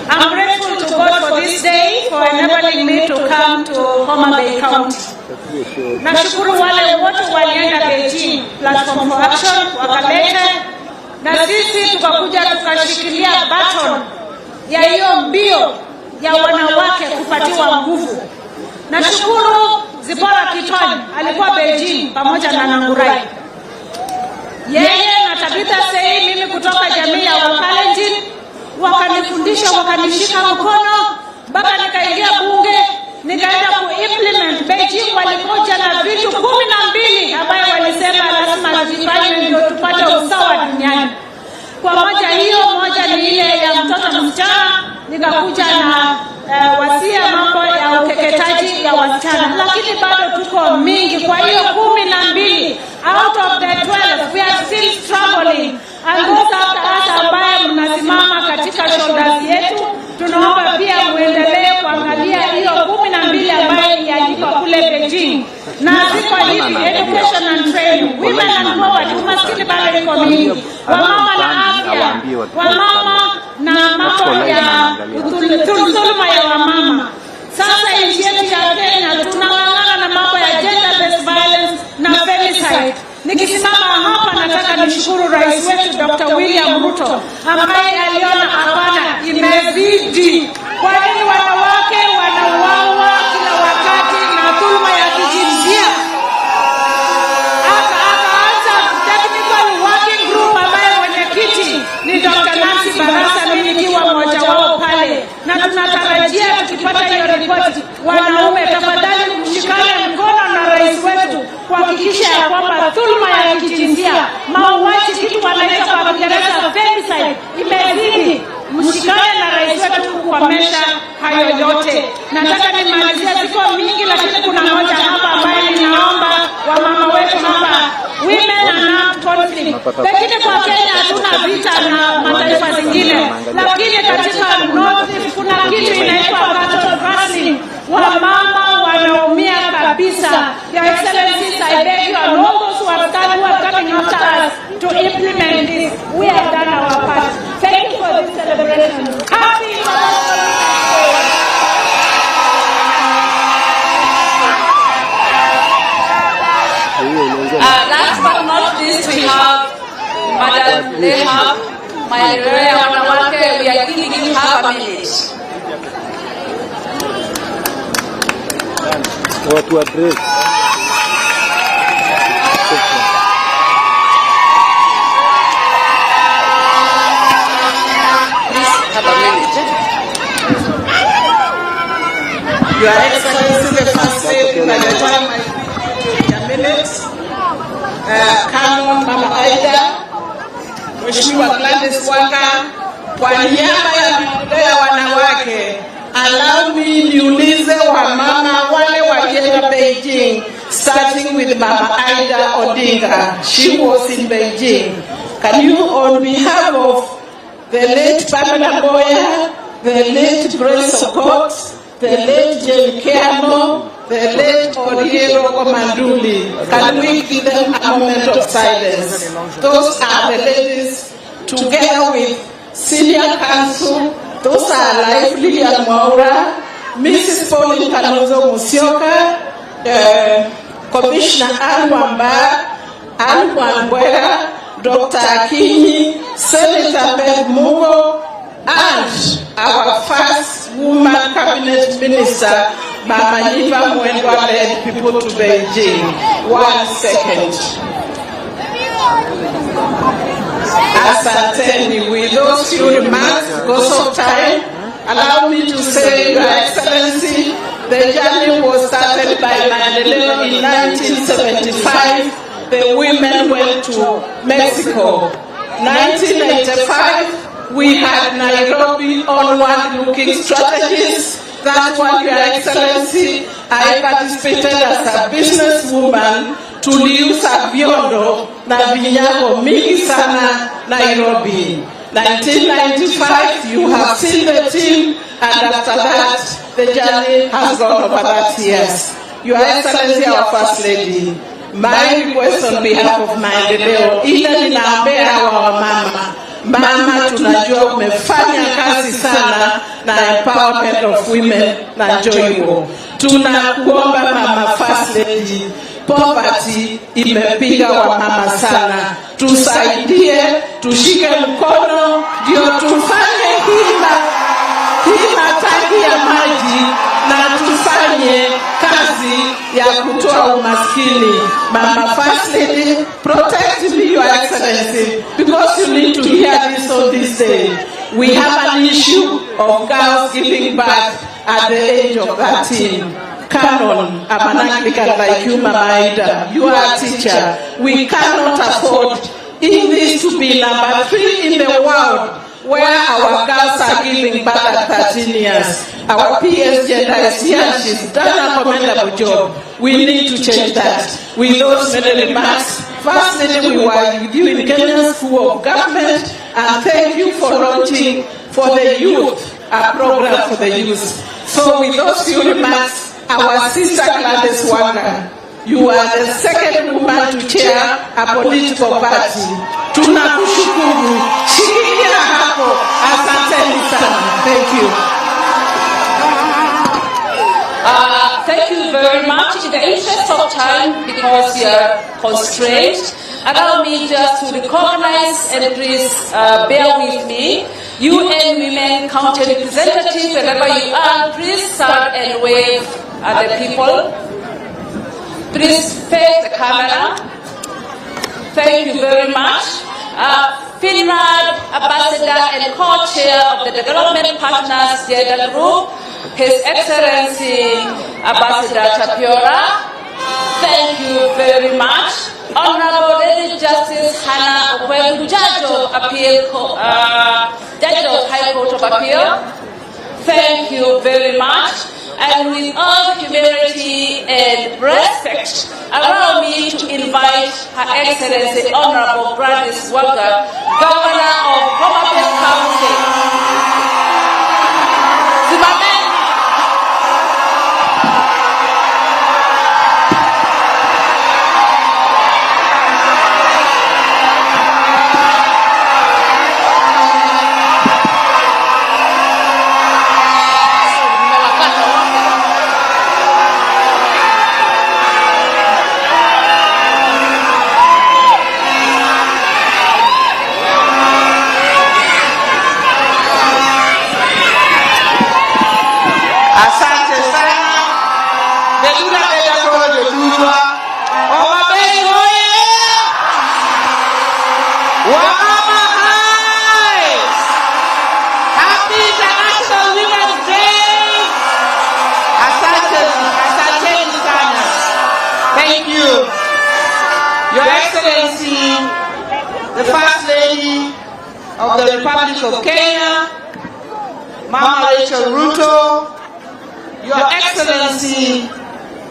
I'm grateful to God for this day, for enabling me to come to Homa Bay County. Nashukuru wale wote walienda Beijing, Platform for Action, wakaleta, na sisi tukakuja tukashikilia baton ya hiyo mbio ya wanawake kupatiwa nguvu. Nashukuru Zipora Kitwani alikuwa Beijing pamoja na Nangurai. Yeye na Tabitha Sei, mimi kutoka jamii ya Wakalenjin, wakanifundisha, wakanishika mkono mpaka nikaingia bunge, nikaenda ku-implement. Beijing walikuja na vitu 12 ambayo walisema lazima zifanywe ndio tupate usawa duniani. Kwa moja hiyo, moja ni ile ya mtoto msichana, nikakuja na wasia mambo ya ukeketaji ya wasichana, lakini bado tuko mingi. Kwa hiyo 12 out of the 12 we are still struggling, and those after us ambaye mnasimama katika shoulders yetu, tunaomba pia muendelee kuangalia hiyo 12 ambayo iliandikwa kule Beijing, na ziko hivi: education and training, women and poverty, umaskini bado iko mingi, wamama na afya, wamama na mambo ya dhuluma ya wamama. Sasa nchi yetu ya Kenya tunang'ang'ana na mambo ya gender based violence na femicide. Nikisimama hapa nataka nishukuru rais wetu Dr. William Ruto ambaye aliona hapana, imezidi. Kwa nini wanawake wanauawa kila wakati na dhuluma ya kijinsia? Akaanza technical working group ambaye mwenyekiti ni Dr. Nancy Barasa, mimi nikiwa mmoja wao pale, na tunatarajia tukipata hiyo ripoti, wanaume tafadhali mshikane mkono na rais wetu kuhakikisha ya kwamba dhuluma ya kijinsia, mauaji, kitu wanaita kwa Kiingereza femicide, imezidi. Mshikane na rais wetu kukomesha hayo yote. Nataka nimalizie, ziko mingi lakini kuna moja hapa ambaye ninaomba wamama wetu hapa, women and armed conflict. Pengine kwa Kenya hatuna vita na mataifa zingine, lakini katika North kuna kitu inaitwa cattle rustling. Wamama wanaumia kabisa. Your Excellency, I beg you and all those who are coming after us to implement this. We have done our part. Thank you for this celebration. Happy last but not least, we have Madam Lehab, my dear wanawake. We are giving you half a minute. What to address? Please have a minute. Your Excellency, the first day by the time I a minute. Canon Mama Aida, Mheshimiwa Gladys Wanga, kwa niaba ya maendeleo ya wanawake, allow me niulize wamama wale walienda Beijing, starting with Mama Aida Odinga. She was in Beijing. Can you, on behalf of the late Pamela Boya, the late Grace Okot, the late Jane Keano, the late Oriero Komanduli, can we give them a moment of silence? Those are the ladies, together with Senior Council. Those are like Lilian Maura, Mrs. Pauline Kalonzo Musyoka, Commissioner Anne Wamba, Anne Wambwera, Dr. Akinyi, Senator Beth Mugo, and our first woman cabinet minister, Mama Yiva Mwendwa, led people to Beijing. 1 second. Asanteni, with those few remarks, because of time, allow me to say, Your Excellency, the journey was started by Maendeleo in 1975. The women went to Mexico. 1985, we had Nairobi onward-looking strategies. That's what, Your Excellency, I participated as a businesswoman to Liusa Biondo na vinyago mingi sana Nairobi. 1995, you have seen the team, and after that, the journey has gone over that years. Your Excellency, our First Lady, my request on behalf of Maendeleo, ila ninaambia hawa mama, mama tunajua umefanya kazi sana na empowerment of women na joyo. Tunakuomba Mama First Lady, poverty imepiga wa mama sana. Tusaidie, tushike mkono, ndio tufanye hima tangi ya maji na tufanye kazi ya kutoa umaskini. Mama First Lady, protect me, Your Excellency, because you need to hear this on this day. We have an issue of girls giving birth at the age of 13. Canon, I'm an Anglican like you, Mama Aida. You are a teacher. We cannot afford English to be number 3 in the world where our girls are giving birth at 13 years. Our PS gender is here. She's done a commendable job. We need to change that. With those many remarks, First Lady, we were with you in Kenya School of Government, and thank you for launching for the youth, a program for the youth. So with those few remarks, our sister Gladys Wanga, you are the second woman to chair a political party. Tunakushukuru. Shikilia hapo. Asanteni sana. Thank you. Thank you very much. In the interest of time, because you are constrained, allow me just to recognize, and please bear with me, UN Women County representatives, wherever you are, please stand and wave at the people. Please face the camera. Thank you very much. FINRAD Ambassador and Co-Chair of the Development Partners Gender Group, His Excellency Ambassador Tapiora. Thank you very much. Honorable Lady Justice Hannah Okwelu, Judge of Appeal, Judge of High Court of Appeal. Thank you very much. And with all humility and respect, allow me to invite Her Excellency Honorable Gladys Wanga, Governor of Homa County. of the Republic of Kenya, Mama Racheal Ruto, Your Excellency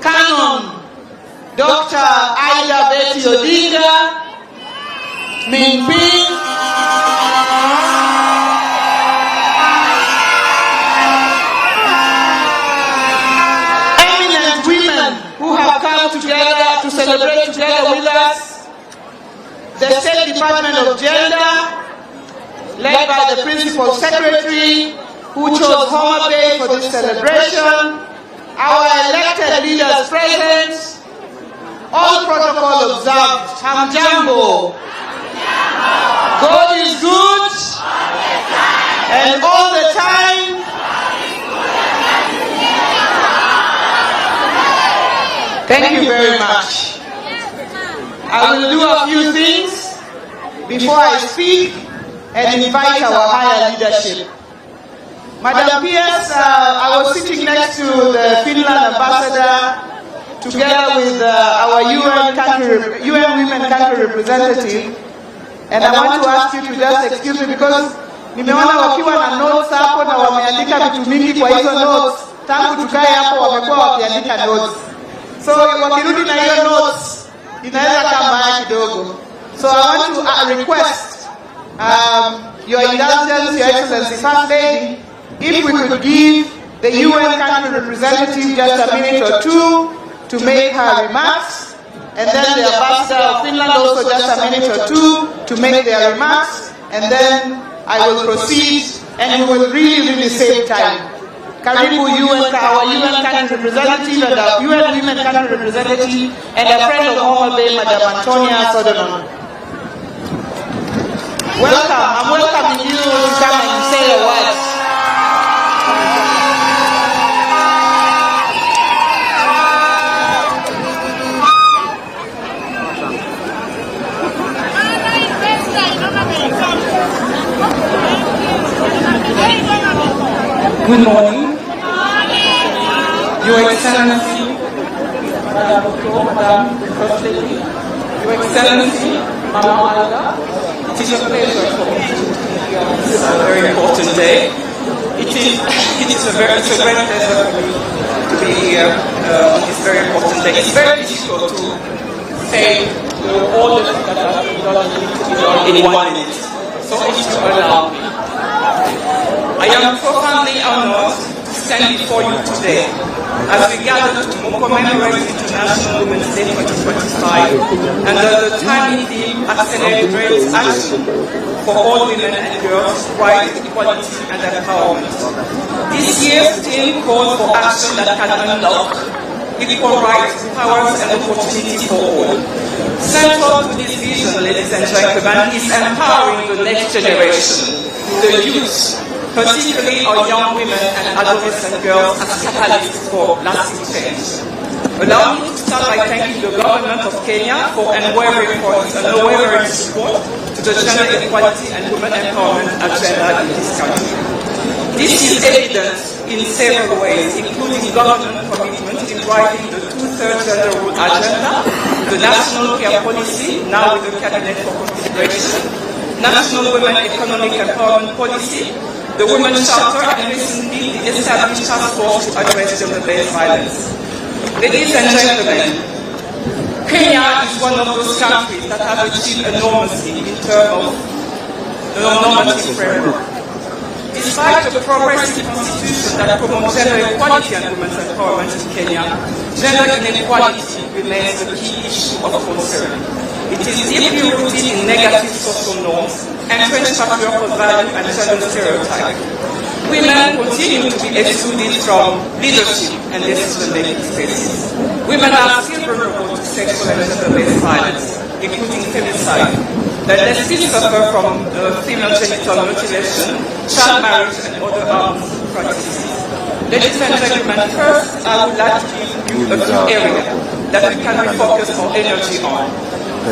Canon Dr. Aida Betty Odinga, Min Ping, eminent women who have come together to celebrate together with us, the State Department of Gender, led by the Principal Secretary, who chose Homa Bay for this celebration, our elected leaders present, all protocol observed, Hamjambo. God is good, and all the time. Thank you very much. I will do a few things before I speak and invite our higher leadership. Madam Pierce, I was sitting next to the Finland ambassador together with our UN Women Country representative, and I want to ask you to just excuse me because nimeona wakiwa na notes hapo na wameandika vitu mingi kwa hizo notes. Tangu tukae hapo wamekuwa wakiandika notes. So wakirudi na hiyo notes inaweza kama mbaya kidogo. So I want to request your indulgence, Your Excellency First Lady, if we could give the UN country representative just a minute or two to make her remarks, and then the ambassador of Finland also just a minute or two to make their remarks, and then I will proceed, and we will really save time. Karibu our UN country representative and our UN women country representative and a friend of Homa Bay, Madam Antonia Sodonon. Welcome. I'm welcoming you to come and say a word. Good morning. Your Excellency, Madam Ruto, Madam First Lady, Your Excellency, Mama Aida, it is a pleasure for me to be here on this very important day. It is a great pleasure for me to be here on this very important day. It's very difficult to say all the things that have been done to be done in 1 minute. So if you allow me. I am profoundly honored to stand before you today as we gather to commemorate International Women's Day 2025 under the timely theme Accelerate Action for all women and girls, rights, equality and empowerment. This year's theme calls for action that can unlock equal rights, powers and opportunities for all. Central to this vision, ladies and gentlemen, is empowering the next generation, the youth, particularly our young women and adolescent girls as catalysts for lasting change. Allow me to start by thanking the government of Kenya for its unwavering support to the gender equality and women empowerment agenda in this country. This is evident in several ways, including government commitment in driving the 2/3 gender role agenda, the national care policy, now with the Cabinet for consideration, national women economic empowerment policy, the Women's Charter, and recently the established task force to address gender-based violence. Ladies and gentlemen, Kenya is one of those countries that have achieved enormously in terms of the normative framework. Despite the progressive constitution that promotes gender equality and women's empowerment in Kenya, gender inequality remains the key issue of concern. It is deeply rooted in negative social norms, entrenched patriarchal value and gender stereotype. Women continue to be excluded from leadership and decision-making spaces. Women are still vulnerable to sexual and gender-based violence, including femicide. They still suffer from female genital mutilation, child marriage, and other harmful practices. Ladies and gentlemen, first I would like to give you a few areas that we can refocus our energy on.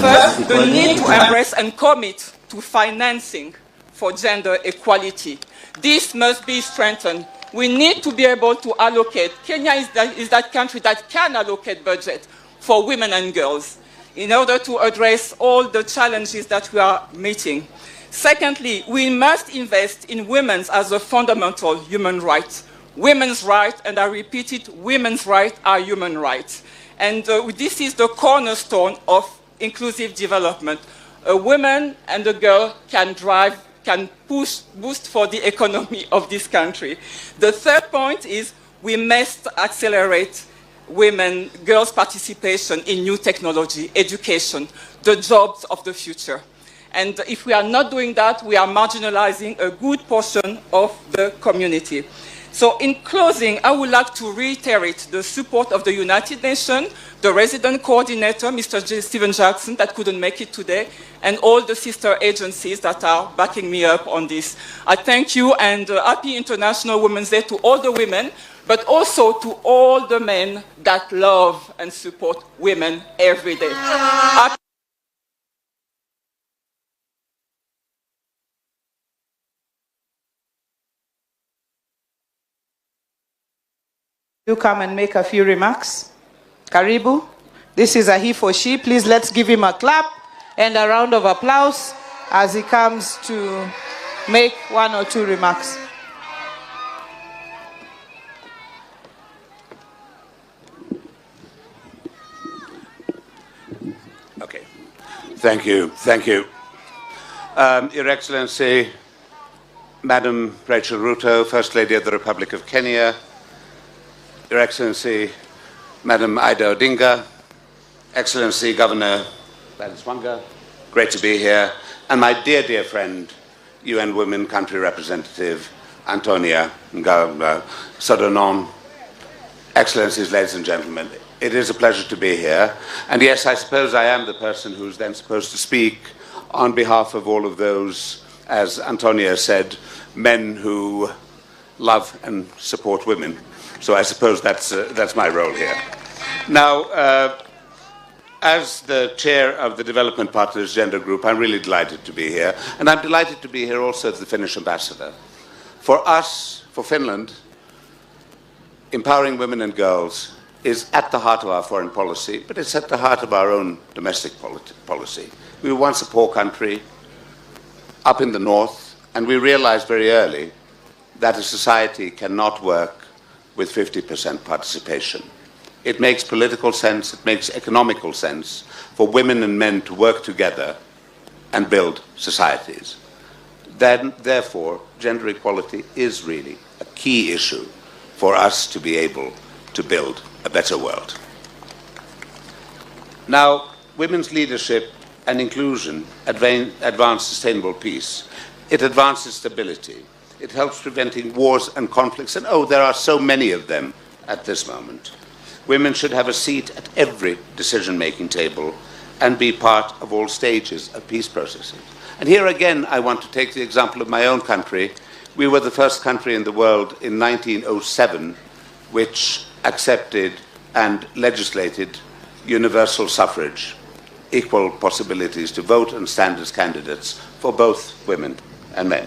First, the need to embrace and commit to financing for gender equality. This must be strengthened. We need to be able to allocate. Kenya is that country that can allocate budget for women and girls in order to address all the challenges that we are meeting. Secondly, we must invest in women as a fundamental human right. Women's rights, and I repeat it, women's rights are human rights. And this is the cornerstone of inclusive development. A woman and a girl can boost for the economy of this country. The third point is we must accelerate girls' participation in new technology, education, the jobs of the future. And if we are not doing that, we are marginalizing a good portion of the community. So in closing, I would like to reiterate the support of the United Nations, the resident coordinator, Mr. Stephen Jackson, that couldn't make it today, and all the sister agencies that are backing me up on this. I thank you, and happy International Women's Day to all the women, but also to all the men that love and support women every day. You come and make a few remarks. Karibu. This is a he for she. Please let's give him a clap and a round of applause as he comes to make one or two remarks. Okay. Thank you. Thank you. Your Excellency, Madam Racheal Ruto, First Lady of the Republic of Kenya, Your Excellency, Madam Ida Odinga, Excellency Governor Ladiswanga, great to be here, and my dear, dear friend, UN Women Country Representative Antonia Sodonon, Excellencies, ladies and gentlemen, it is a pleasure to be here. And yes, I suppose I am the person who's then supposed to speak on behalf of all of those, as Antonia said, men who love and support women. So I suppose that's my role here. Now, as the chair of the Development Partners Gender Group, I'm really delighted to be here. And I'm delighted to be here also as the Finnish ambassador. For us, for Finland, empowering women and girls is at the heart of our foreign policy, but it's at the heart of our own domestic policy. We were once a poor country up in the north, and we realized very early that a society cannot work with 50% participation. It makes political sense, it makes economical sense for women and men to work together and build societies. Then, therefore, gender equality is really a key issue for us to be able to build a better world. Now, women's leadership and inclusion advance sustainable peace. It advances stability. It helps preventing wars and conflicts, and oh, there are so many of them at this moment. Women should have a seat at every decision-making table and be part of all stages of peace processes. And here again, I want to take the example of my own country. We were the first country in the world in 1907 which accepted and legislated universal suffrage, equal possibilities to vote and stand as candidates for both women and men.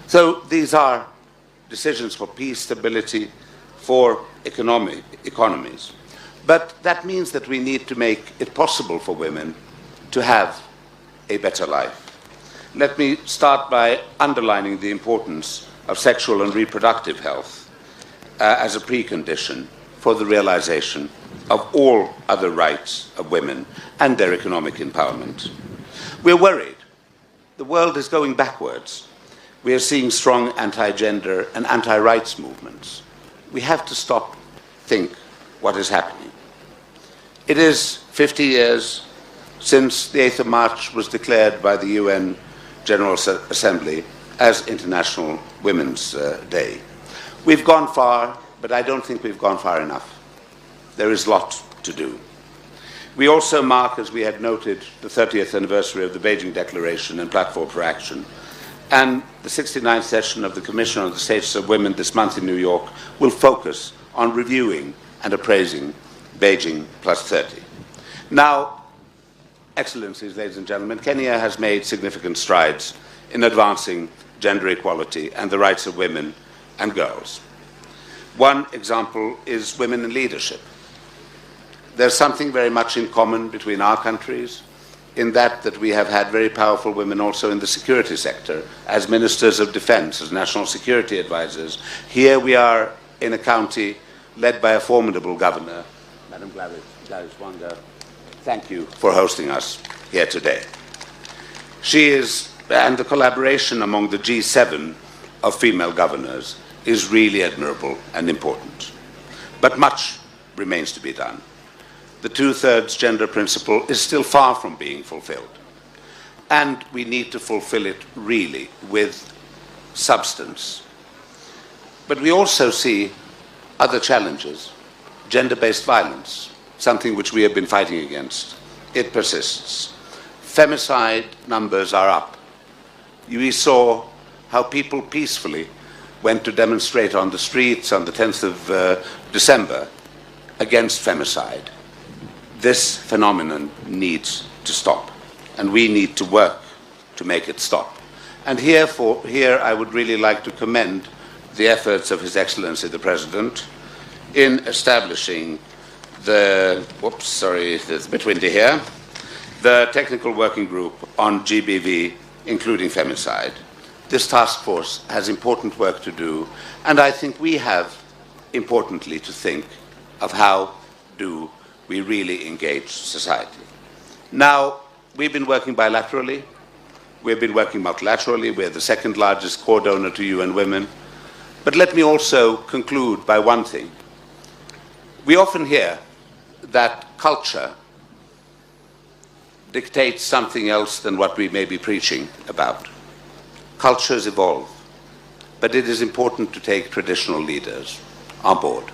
So these are decisions for peace, stability, for economies. But that means that we need to make it possible for women to have a better life. Let me start by underlining the importance of sexual and reproductive health as a precondition for the realization of all other rights of women and their economic empowerment. We're worried. The world is going backwards. We are seeing strong anti-gender and anti-rights movements. We have to stop, think what is happening. It is 50 years since the 8th of March was declared by the UN General Assembly as International Women's Day. We've gone far, but I don't think we've gone far enough. There is a lot to do. We also mark, as we had noted, the 30th anniversary of the Beijing Declaration and Platform for Action, and the 69th session of the Commission on the Status of Women this month in New York will focus on reviewing and appraising Beijing Plus 30. Now, Excellencies, ladies and gentlemen, Kenya has made significant strides in advancing gender equality and the rights of women and girls. One example is women in leadership. There's something very much in common between our countries in that we have had very powerful women also in the security sector, as ministers of defense, as national security advisors. Here we are in a county led by a formidable governor. Madam Gladys Wanga, thank you for hosting us here today. She is, and the collaboration among the G7 of female governors is really admirable and important. But much remains to be done. The 2/3 gender principle is still far from being fulfilled. And we need to fulfill it really with substance. But we also see other challenges. Gender-based violence, something which we have been fighting against. It persists. Femicide numbers are up. We saw how people peacefully went to demonstrate on the streets on the 10th of December against femicide. This phenomenon needs to stop, and we need to work to make it stop. And here I would really like to commend the efforts of His Excellency the President in establishing the Technical Working Group on GBV, including femicide. This task force has important work to do, and I think we have, importantly, to think of how do we really engage society. Now, we've been working bilaterally, we've been working multilaterally, we're the second largest core donor to UN Women. But let me also conclude by one thing. We often hear that culture dictates something else than what we may be preaching about. Cultures evolve, but it is important to take traditional leaders on board.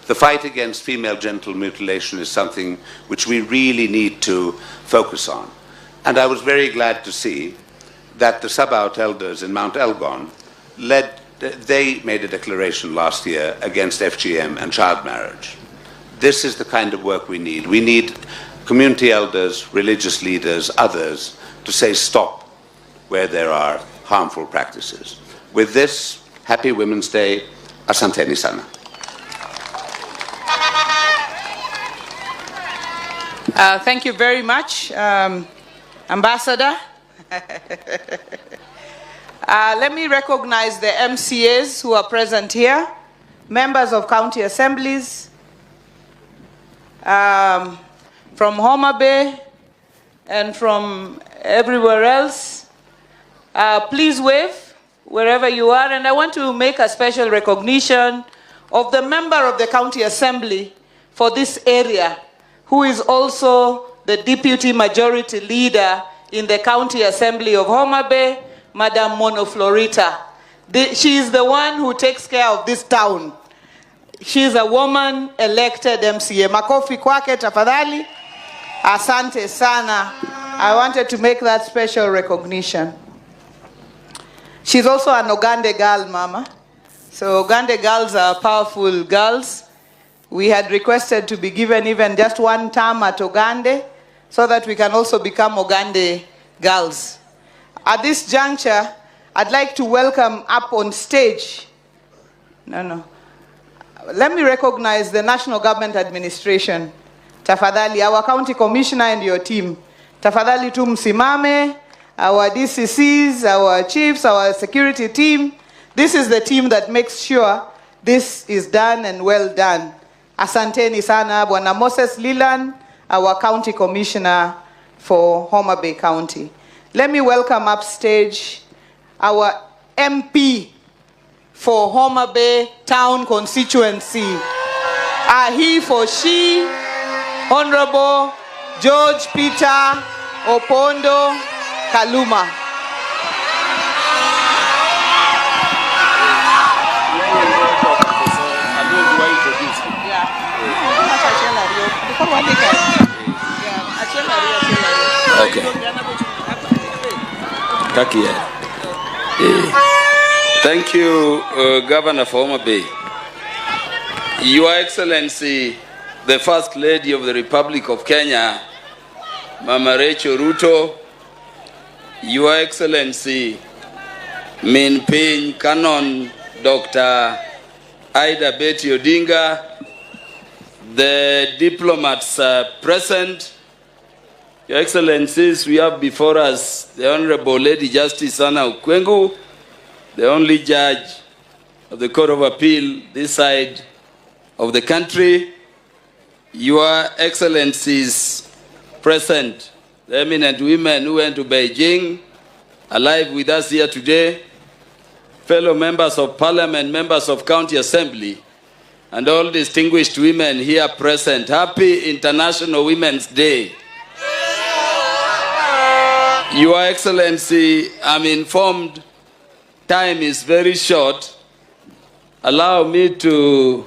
The fight against female genital mutilation is something which we really need to focus on. And I was very glad to see that the Sabaot elders in Mount Elgon they made a declaration last year against FGM and child marriage. This is the kind of work we need. We need community elders, religious leaders, others to say stop where there are harmful practices. With this, happy Women's Day. Asanteni sana. Thank you very much, Ambassador. Let me recognize the MCAs who are present here, members of county assemblies, from Homa Bay and from everywhere else. Please wave wherever you are. And I want to make a special recognition of the member of the county assembly for this area, who is also the deputy majority leader in the county assembly of Homa Bay, Madam Mono Florita. She is the one who takes care of this town. She is a woman elected MCA. Makofi kwake tafadhali. Asante sana. I wanted to make that special recognition. She's also an Ogande girl, Mama. So Ogande girls are powerful girls. We had requested to be given even just one term at Ogande so that we can also become Ogande girls. At this juncture, I'd like to welcome up on stage. Let me recognize the National Government Administration. Tafadhali, our county commissioner and your team. Tafadhali tu msimame, our DCCs, our chiefs, our security team. This is the team that makes sure this is done and well done. Asanteni sana, Bwana Moses Lilan, our county commissioner for Homa Bay County. Let me welcome upstage our MP for Homa Bay Town Constituency. A he for she, Honorable George Peter Opondo Kaluma. Okay. Thank you, Governor for Homa Bay. Your Excellency, the First Lady of the Republic of Kenya, Mama Racheal Ruto, Your Excellency, Min Piny Canon Dr. Ida Betty Odinga, the diplomats present, Your Excellencies, we have before us the Honorable Lady Justice Anna Okwengu, the only judge of the Court of Appeal this side of the country. Your Excellencies present, the eminent women who went to Beijing, alive with us here today, fellow members of Parliament, members of County Assembly, and all distinguished women here present. Happy International Women's Day. Your Excellency, I'm informed time is very short. Allow me to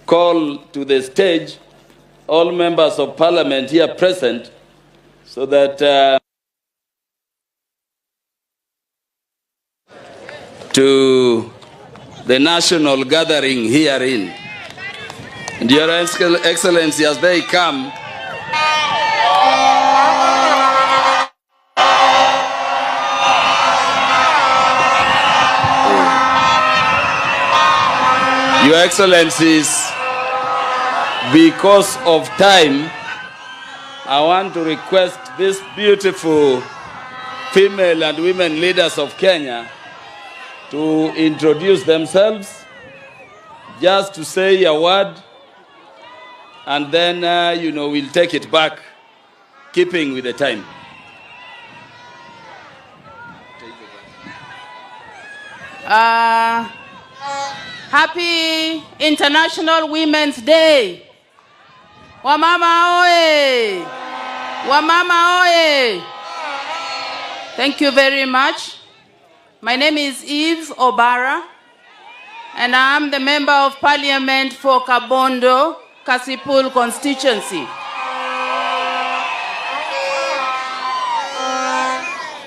call to the stage all members of Parliament here present so that to the national gathering herein. And Your Excellency, as they come, Your Excellencies, because of time, I want to request these beautiful female and women leaders of Kenya to introduce themselves, just to say a word, and then, we'll take it back, keeping with the time. Happy International Women's Day. Wamama oye! Wamama oye! Thank you very much. My name is Eve Obara, and I am the Member of Parliament for Kabondo, Kasipul constituency.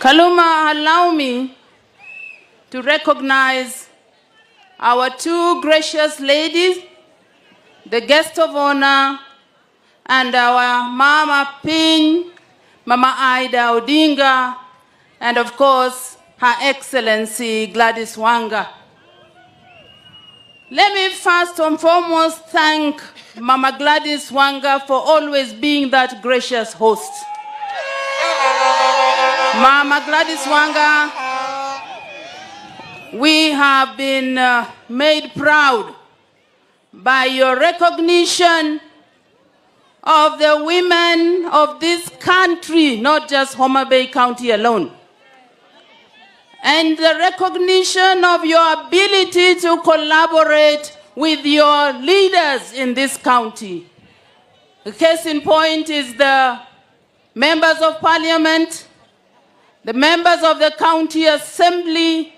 Kaluma, allow me to recognize our two gracious ladies, the guest of honor, and our Mama Pin, Mama Ida Odinga, and of course, Her Excellency Gladys Wanga. Let me first and foremost thank Mama Gladys Wanga for always being that gracious host. Mama Gladys Wanga, we have been made proud by your recognition of the women of this country, not just Homa Bay County alone, and the recognition of your ability to collaborate with your leaders in this county. The case in point is the members of Parliament, the members of the County Assembly,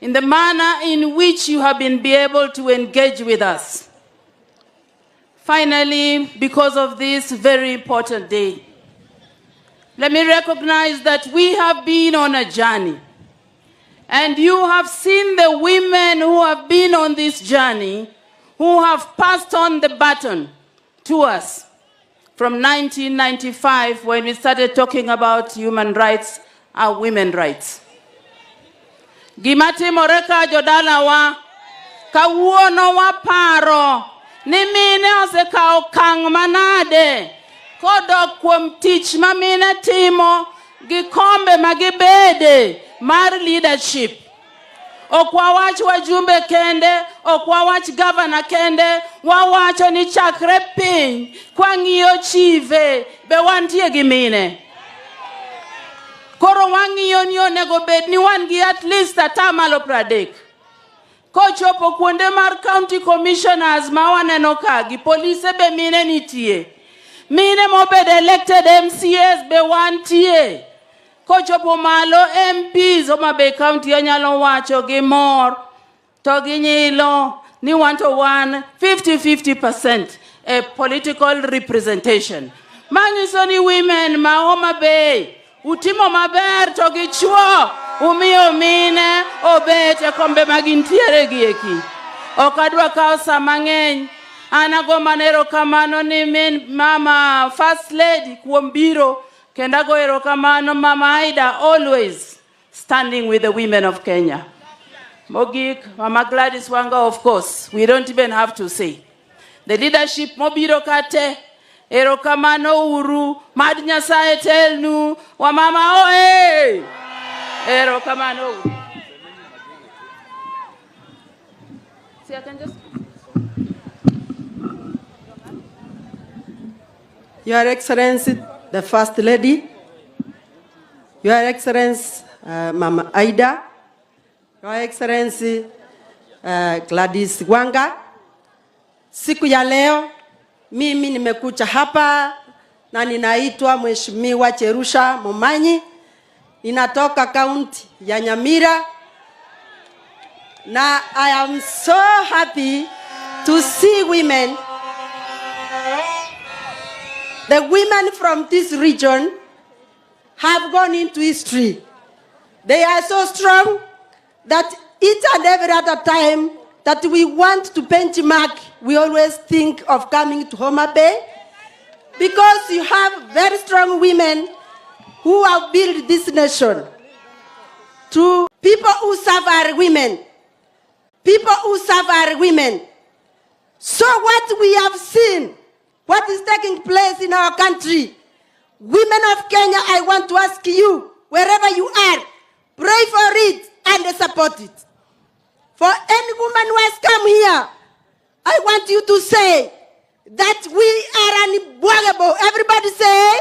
in the manner in which you have been able to engage with us. Finally, because of this very important day, let me recognize that we have been on a journey. And you have seen the women who have been on this journey, who have passed on the baton to us from 1995 when we started talking about human rights and women's rights. Gimati moreka jodala wa kawuono wa paro ni mine oseka okang manade kodok kuom tich ma mine timo gi kombe magibede mar leadership. Okwawach wajumbe kende, okwawach governor kende, wawacho ni chakre piny kwa ng'iyo chive be wantie gi mine. Koro wang'iyo ni onego bed ni wan gi at least atamalo 30. Kochopo kuonde mar county commissioners ma waneno ka gi police be mine nitie. Mine mobed elected MCAs be wantie. Kochopo malo MPs Homa Bay County anyalo wacho gi mor to gi nyilo ni want to one 50-50% a political representation. Manyiso ni women ma Homa Bay utimo maber to gi chuo umiyo mine obet e kombe magintiere gi eki. Okadwa kao sama ng'eny. Anago manero kamano ni min Mama First Lady kuom biro. Kendago ero kamano Mama Ida always standing with the women of Kenya. Mogik, Mama Gladys Wanga, of course, we don't even have to say. The leadership mobiro kate Erokamano uru, mad Nyasaye telnu, wamama oe. Erokamano uru. See, I can just... Your Excellency, the First Lady, Your Excellency, Mama Aida, Your Excellency, Gladys Wanga, siku ya leo, mimi nimekuja hapa na ninaitwa Mheshimiwa Cherusha Momanyi, ninatoka kaunti ya Nyamira, na I am so happy to see women. The women from this region have gone into history. They are so strong that each and every other time that we want to benchmark, we always think of coming to Homa Bay, because you have very strong women who have built this nation. To people who serve are women. People who serve are women. So what we have seen, what is taking place in our country, women of Kenya, I want to ask you, wherever you are, pray for it and support it. For any woman who has come here, I want you to say that we are unbreakable. Everybody say,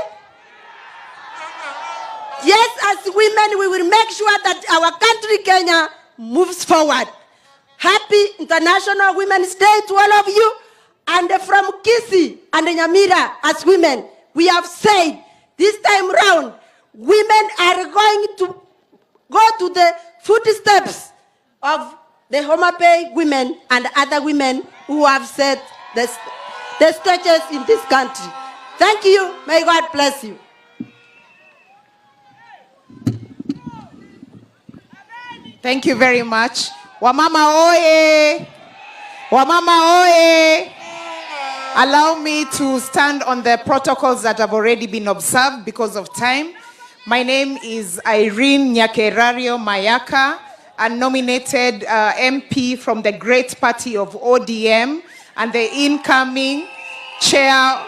yes, as women, we will make sure that our country, Kenya, moves forward. Happy International Women's Day to all of you. And from Kisii and Nyamira, as women, we have said this time round, women are going to go to the footsteps of the Homa Bay women and other women who have set the stages in this country. Thank you. May God bless you. Thank you very much. Wamama oye! Wamama oye! Allow me to stand on the protocols that have already been observed because of time. My name is Irene Nyakerario Mayaka, a nominated MP from the great party of ODM and the incoming chair.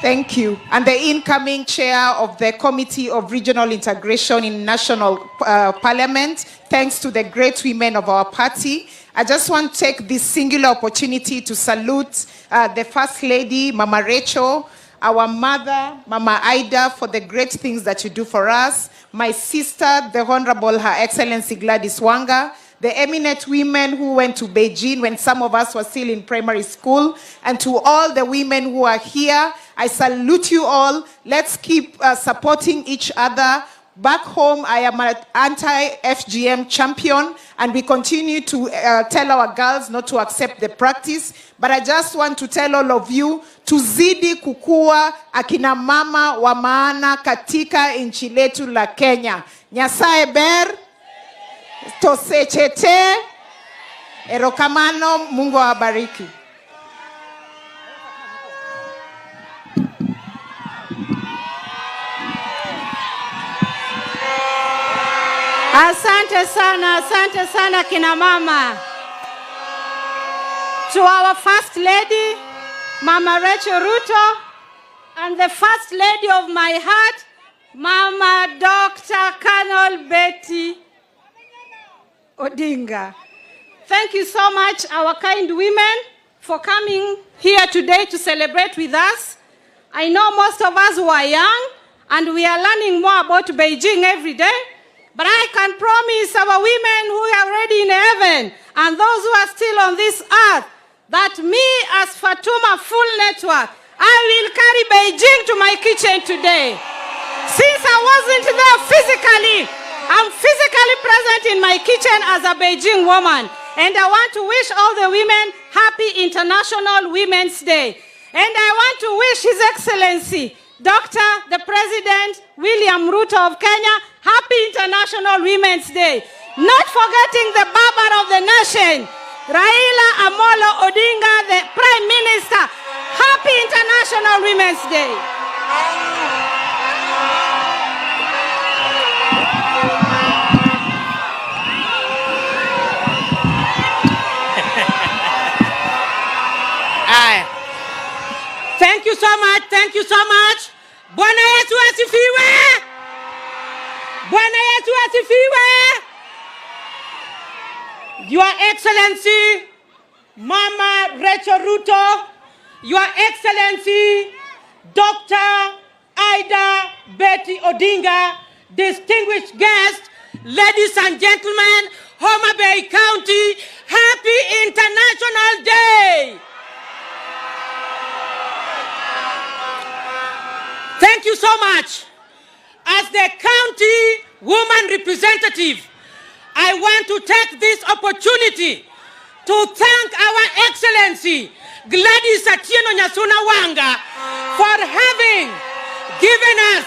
Thank you. And the incoming chair of the Committee of Regional Integration in National Parliament, thanks to the great women of our party. I just want to take this singular opportunity to salute the First Lady, Mama Racheal, our mother, Mama Aida, for the great things that you do for us, my sister, the Honorable Her Excellency Gladys Wanga, the eminent women who went to Beijing when some of us were still in primary school, and to all the women who are here, I salute you all. Let's keep supporting each other. Back home, I am an anti-FGM champion, and we continue to tell our girls not to accept the practice. But I just want to tell all of you, tuzidi kukua akina mama wa maana katika nchi letu la Kenya. Nyasaye ber, tosechete, erokamano, Mungu awabariki. Asante sana kina mama. To our First Lady, Mama Racheal Ruto, and the First Lady of my heart, Mama Dr. Colonel Betty Odinga. Thank you so much, our kind women, for coming here today to celebrate with us. I know most of us who are young, and we are learning more about Beijing every day. But I can promise our women who are already in heaven and those who are still on this earth that me as Fatuma Full Network, I will carry Beijing to my kitchen today. Since I wasn't there physically, I'm physically present in my kitchen as a Beijing woman. And I want to wish all the women happy International Women's Day. And I want to wish His Excellency, Dr. the President William Ruto of Kenya, happy International Women's Day. Not forgetting the Baba of the nation, Raila Amolo Odinga, the Prime Minister. Happy International Women's Day. Thank you you so much. Thank you so much. Bwana Yesu asifiwe. Bwana Yesu asifiwe. Your Excellency, Mama Racheal Ruto, Your Excellency, Dr. Ida Betty Odinga, distinguished guests, ladies and gentlemen, Homa Bay County, happy International Day. Thank you so much. As the county woman representative, I want to take this opportunity to thank our Excellency, Gladys Atieno Nyasuna Wanga, for having given us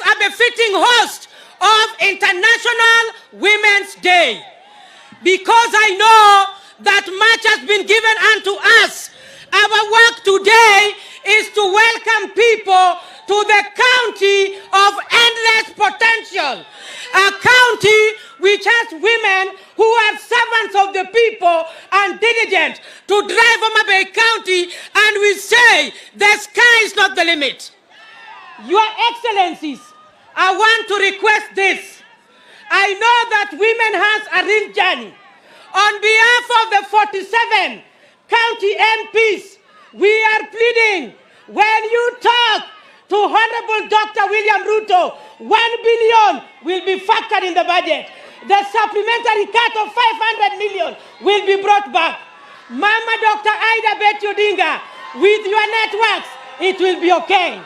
a befitting host of International Women's Day. Because I know that much has been given unto us, our work today is to welcome people to the county of endless potential, a county which has women who are servants of the people and diligent to drive Homa Bay County, and we say the sky is not the limit. Your Excellencies, I want to request this. I know that women has a real journey. On behalf of the 47 county MPs, we are pleading, when you talk to Honorable Dr. William Ruto, 1 billion will be factored in the budget. The supplementary cut of 500 million will be brought back. Mama Dr. Ida Betty Odinga, with your networks, it will be okay.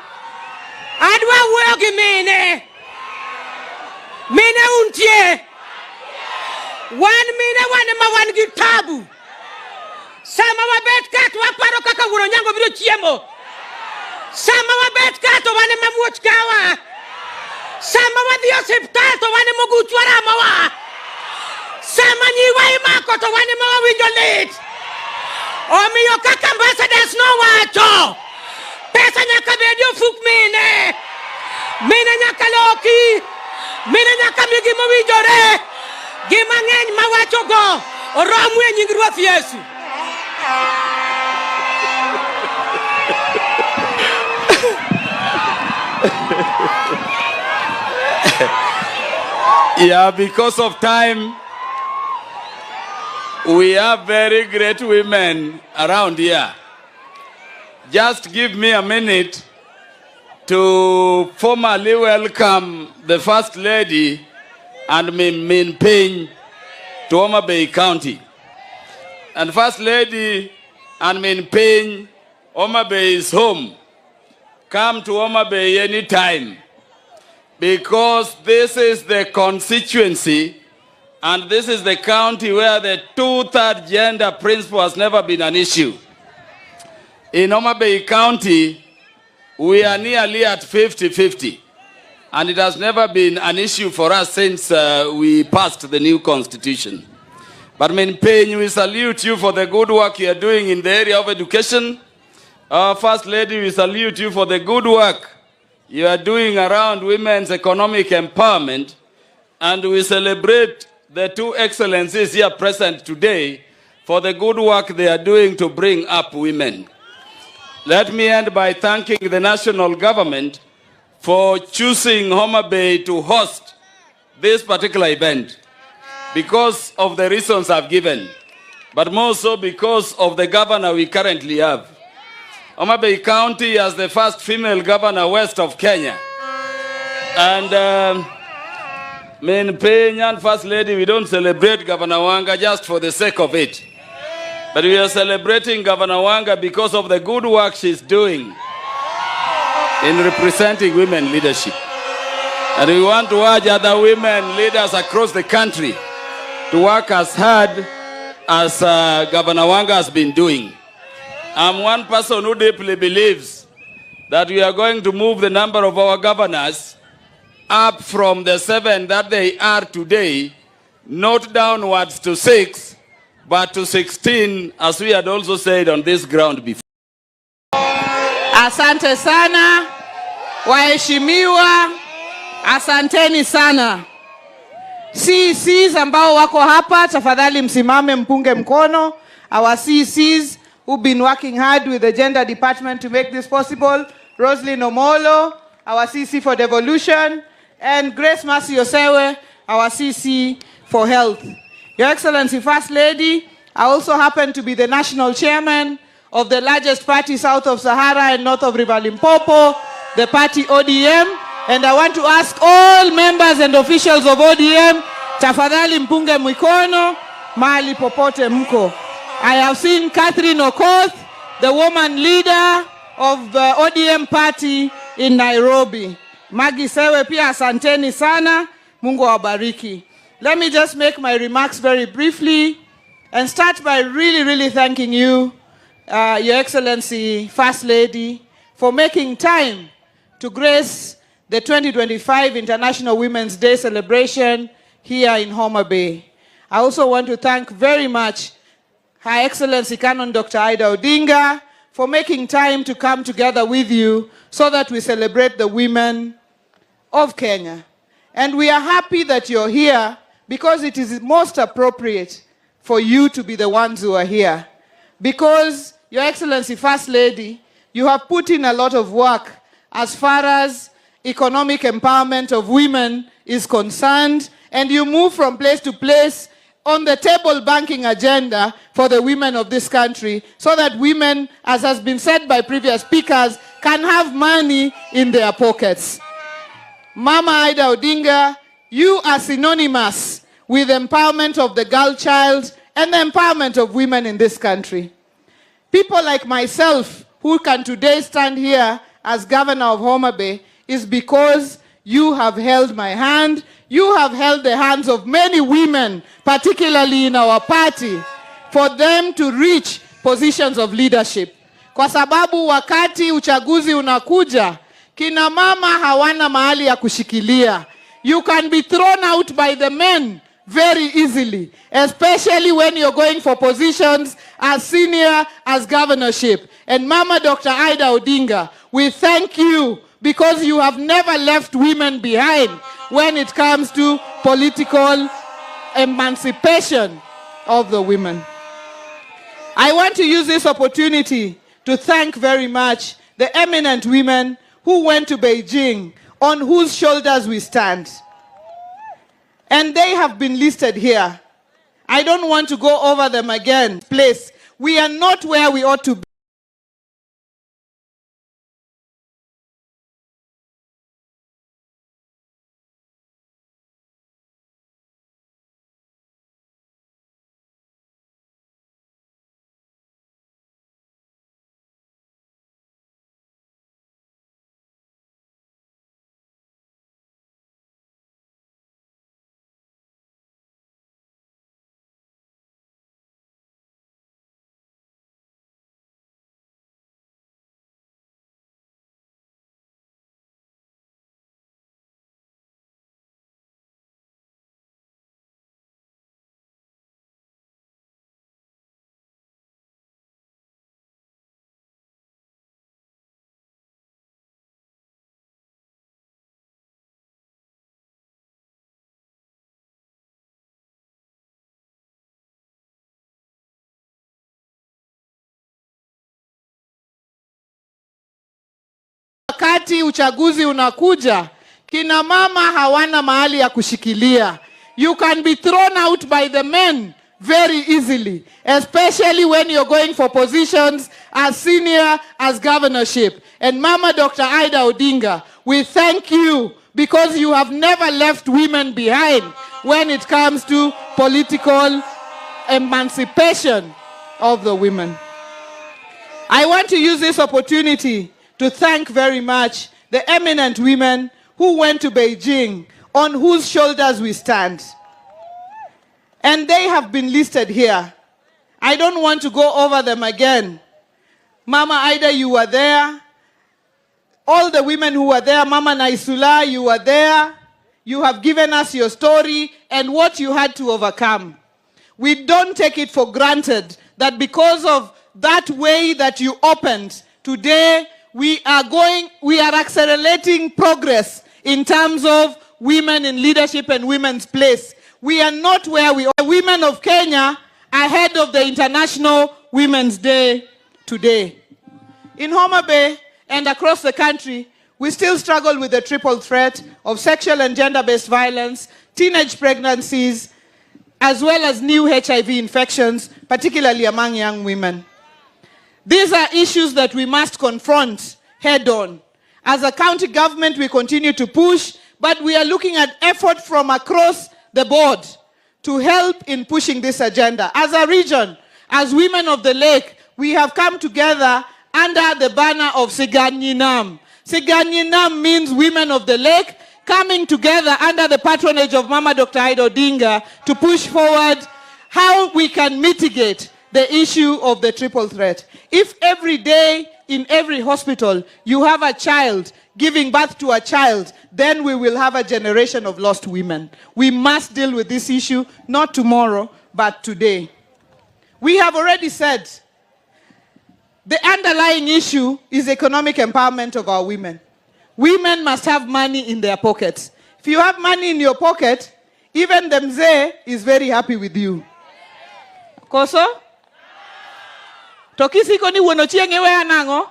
Adwa wogi mine untie. 1 minute wan gitabu. Sama wabet kat waparo kaka wuro nyango biro chiemo. Sama wabet kat wane mamuoch kawa. Sama wadhi osiptal to wane mogu chwara mawa. Sama nyiwa imako to wane mawa winjo lit. Omiyo kaka ambassadors no wacho. Pesa nyaka bedi ofuk mine. Mine nyaka loki. Mine nyaka migi mowinjore. Gima ng'eny mawacho go oromu e nying Ruoth Yesu. Yeah, because of time, we have very great women around here. Just give me a minute to formally welcome the First Lady and Min Ping to Homa Bay County. And First Lady and Min Ping, Homa Bay is home. Come to Homa Bay anytime, because this is the constituency and this is the county where the 2/3 gender principle has never been an issue. In Homa Bay County, we are nearly at 50-50. And it has never been an issue for us since we passed the new constitution. But Min Ping, we salute you for the good work you are doing in the area of education. Our First Lady, we salute you for the good work you are doing around women's economic empowerment. And we celebrate the two excellencies here present today for the good work they are doing to bring up women. Let me end by thanking the national government for choosing Homa Bay to host this particular event because of the reasons I've given, but more so because of the governor we currently have. Homa Bay County has the first female governor west of Kenya. And Min Ping and First Lady, we don't celebrate Governor Wanga just for the sake of it. But we are celebrating Governor Wanga because of the good work she's doing in representing women leadership. And we want to urge other women leaders across the country to work as hard as Governor Wanga has been doing. I'm one person who deeply believes that we are going to move the number of our governors up from the 7 that they are today, not downwards to 6, but to 16, as we had also said on this ground before. Asante sana, waheshimiwa, asanteni sana. CECs ambao wako hapa, tafadhali msimame mpunge mkono. Our CECs who've been working hard with the gender department to make this possible. Roslyn Omolo, our CC for devolution, and Grace Mercy Osewe, our CC for health. Your Excellency First Lady, I also happen to be the national chairman of the largest party south of Sahara and north of River Limpopo, the party ODM, and I want to ask all members and officials of ODM, tafadhali mpunge mikono mahali popote mko. I have seen Catherine Okoth, the woman leader of the ODM party in Nairobi. Magi Sewe pia asanteni sana, Mungu awabariki. Let me just make my remarks very briefly and start by really thanking you, Your Excellency First Lady, for making time to grace the 2025 International Women's Day celebration here in Homa Bay. I also want to thank very much Her Excellency Canon Dr. Ida Odinga for making time to come together with you so that we celebrate the women of Kenya. And we are happy that you're here because it is most appropriate for you to be the ones who are here. Because, Your Excellency First Lady, you have put in a lot of work as far as economic empowerment of women is concerned, and you move from place to place on the table banking agenda for the women of this country so that women, as has been said by previous speakers, can have money in their pockets. Mama Ida Odinga, you are synonymous with the empowerment of the girl child and the empowerment of women in this country. People like myself who can today stand here as governor of Homa Bay is because you have held my hand. You have held the hands of many women, particularly in our party, for them to reach positions of leadership. Kwa sababu wakati uchaguzi unakuja, kina mama hawana mahali ya kushikilia. You can be thrown out by the men very easily, especially when you're going for positions as senior as governorship. And Mama Dr. Ida Odinga, we thank you because you have never left women behind when it comes to political emancipation of the women. I want to use this opportunity to thank very much the eminent women who went to Beijing, on whose shoulders we stand. And they have been listed here. I don't want to go over them again. Please, we are not where we ought to be. Wakati uchaguzi unakuja, kina mama hawana mahali ya kushikilia. You can be thrown out by the men very easily, especially when you're going for positions as senior as governorship. And Mama Dr. Ida Odinga, we thank you because you have never left women behind when it comes to political emancipation of the women. I want to use this opportunity to thank very much the eminent women who went to Beijing, on whose shoulders we stand. And they have been listed here. I don't want to go over them again. Mama Ida, you were there. All the women who were there, Mama Naisula, you were there. You have given us your story and what you had to overcome. We don't take it for granted that because of that way that you opened, today we are accelerating progress in terms of women in leadership and women's place. we are not where we are. The women of Kenya ahead of the International Women's Day today. In Homa Bay and across the country, we still struggle with the triple threat of sexual and gender-based violence, teenage pregnancies, as well as new HIV infections, particularly among young women. These are issues that we must confront head-on. As a county government, we continue to push, but we are looking at effort from across the board to help in pushing this agenda. As a region, as women of the lake, we have come together under the banner of Siganyinam. Siganyinam means women of the lake, coming together under the patronage of Mama Dr. Odinga to push forward how we can mitigate the issue of the triple threat. If every day in every hospital you have a child giving birth to a child, then we will have a generation of lost women. We must deal with this issue, not tomorrow, but today. We have already said the underlying issue is economic empowerment of our women. Women must have money in their pockets. If you have money in your pocket, even the mzee is very happy with you. Koso? Tokisi koni wonochieng ewe anango?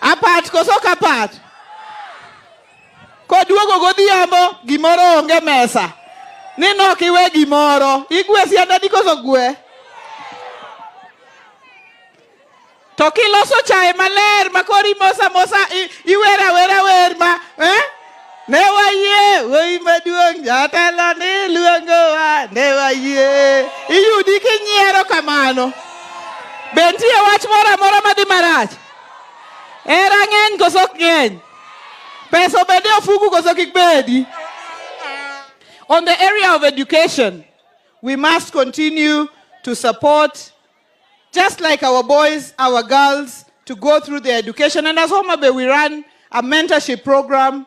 Apat koso kapat? Koduogo godhiambo gimoro onge mesa. Nino kiwe gimoro. Igwe sianda di koso gwe? Toki loso chae maler makori mosa iwera werma newa ye woi maduong jatelo ni luongo wa newa ye iyudi kinyiero kamano bentie wach moro madhi marach era ng'eny koso ok ng'eny peso bende ofugu koso kik bedi. On the area of education, we must continue to support, just like our boys, our girls, to go through their education. And as Homa Bay, we run a mentorship program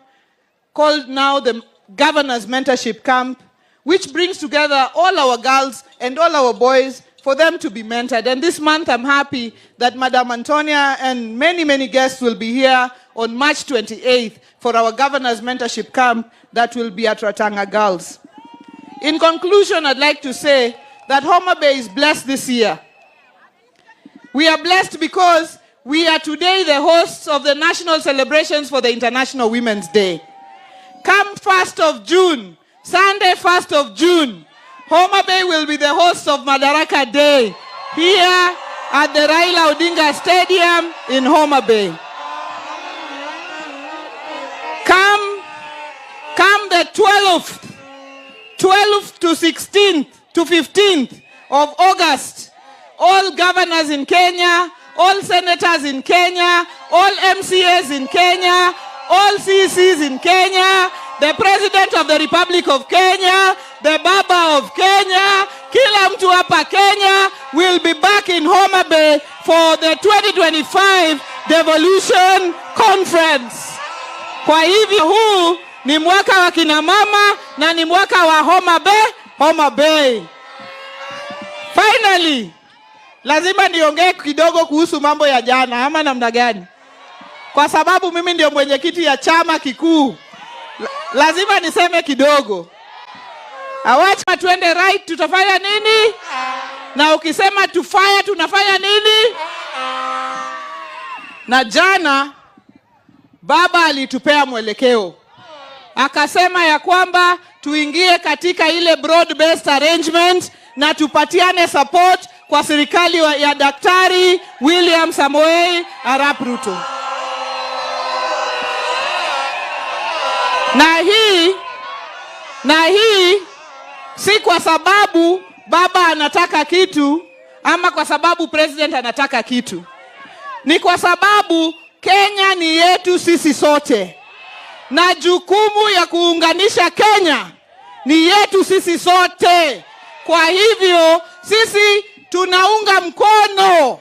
called now the Governor's Mentorship Camp, which brings together all our girls and all our boys for them to be mentored. And this month, I'm happy that Madam Antonia and many guests will be here on March 28th for our Governor's Mentorship Camp that will be at Ratanga Girls. In conclusion, I'd like to say that Homa Bay is blessed this year. We are blessed because we are today the hosts of the national celebrations for the International Women's Day. Come 1st of June, Sunday 1st of June, Homa Bay will be the host of Madaraka Day here at the Raila Odinga Stadium in Homa Bay. Come the 12th to 16th to 15th of August, all governors in Kenya, all senators in Kenya, all MCAs in Kenya, all CCs in Kenya, the President of the Republic of Kenya, the Baba of Kenya, kila mtu hapa Kenya will be back in Homa Bay for the 2025 Devolution Conference. Kwa hivyo huu ni mwaka wa kina mama na ni mwaka wa Homa Bay. Finally, lazima niongee kidogo kuhusu mambo ya jana ama namna gani? Kwa sababu mimi ndio mwenyekiti ya chama kikuu. Lazima niseme kidogo. Awacha tuende right, tutafanya nini? Na ukisema tufaya tunafanya nini? Na jana baba alitupea mwelekeo. Akasema ya kwamba tuingie katika ile broad based arrangement na tupatiane support kwa serikali ya Daktari William Samoei Arap Ruto. Na hii si kwa sababu baba anataka kitu ama kwa sababu president anataka kitu. Ni kwa sababu Kenya ni yetu sisi sote. Na jukumu ya kuunganisha Kenya ni yetu sisi sote. Kwa hivyo sisi tunaunga mkono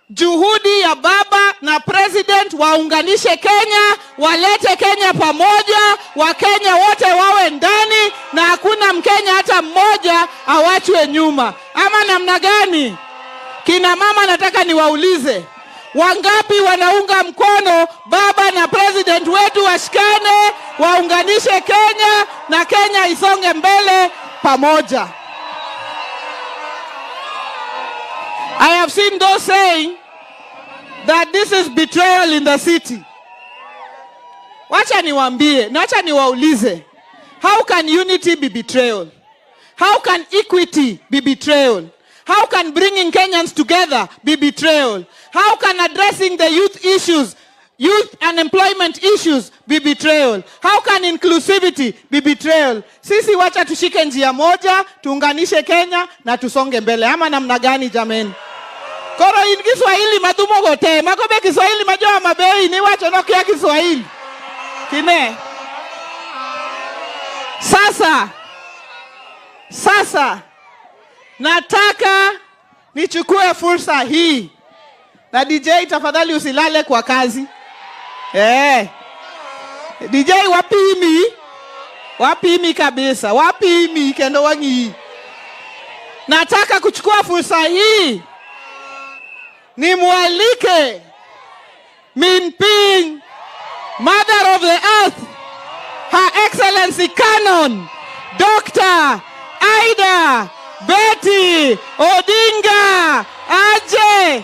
juhudi ya baba na president waunganishe Kenya, walete Kenya pamoja, Wakenya wote wawe ndani na hakuna Mkenya hata mmoja awachwe nyuma. Ama namna gani? Kina mama nataka niwaulize, wangapi wanaunga mkono baba na president wetu washikane, tukaunganishe Kenya na Kenya isonge mbele pamoja. I have seen those saying that this is betrayal in the city. Wacha niwaambie, na wacha niwaulize. How can unity be betrayal? How can equity be betrayal? How can bringing Kenyans together be betrayal? How can addressing the youth issues, youth unemployment issues be betrayal? How can inclusivity be betrayal? Sisi wacha tushike njia moja, tuunganishe Kenya na tusonge mbele. Ama namna gani jameni? Koro in Kiswahili madumo gote, makobe Kiswahili majoa mabei, ni wacho no kia Kiswahili. Kine? Sasa, nataka nichukue fursa hii. Na DJ tafadhali usilale kwa kazi. DJ wapimi kabisa, wapimi kendo wangi. Nataka kuchukua fursa hii. Nimwalike Minping, Mother of the Earth, Her Excellency Canon, Dr. Aida Betty Odinga aje.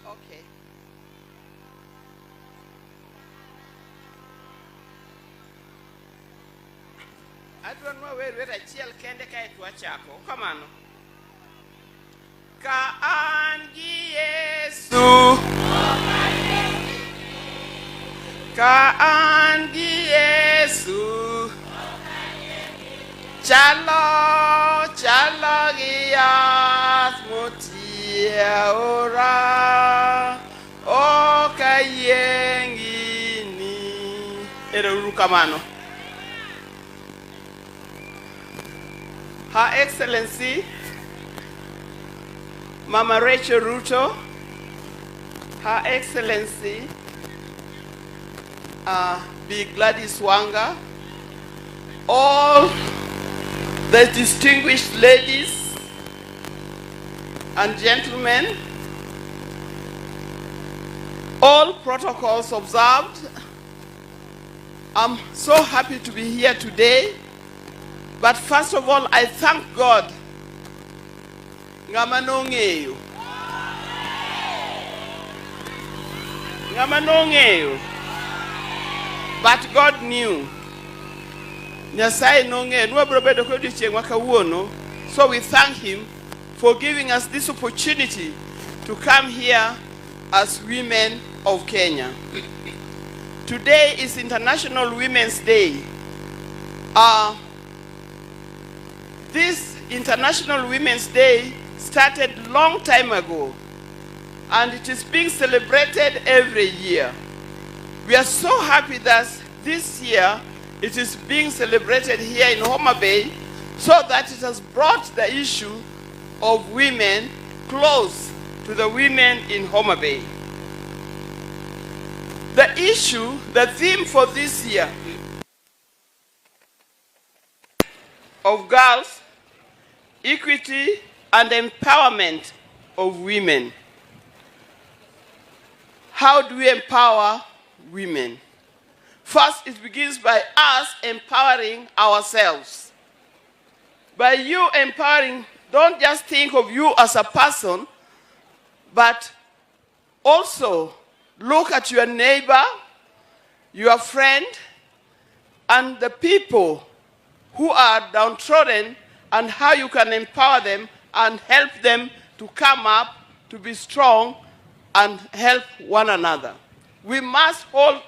Okay. I don't know where Racheal kende ka etwa chako. Come on. Ka angi Yesu. Ka angi Yesu. Chalo gias motia ora. O kayengini. Ero rukamano. Her Excellency, Mama Racheal Ruto, Her Excellency, Big Gladys Wanga, all the distinguished ladies and gentlemen, all protocols observed. I'm so happy to be here today. But first of all, I thank God. Ngamanongeyo. Ngama nong'eyo. But God knew. Nyasaye nong'eyo. Nwabro bedo kod odiochieng' ma kawuono. So we thank him for giving us this opportunity to come here as women of Kenya. Today is International Women's Day. This International Women's Day started long time ago, and it is being celebrated every year. We are so happy that this year it is being celebrated here in Homa Bay, so that it has brought the issue of women close to the women in Homa Bay. The theme for this year of girls, equity and empowerment of women. How do we empower women? First, it begins by us empowering ourselves. By you empowering, don't just think of you as a person, but also look at your neighbor, your friend, and the people who are downtrodden, and how you can empower them and help them to come up, to be strong, and help one another. We must hold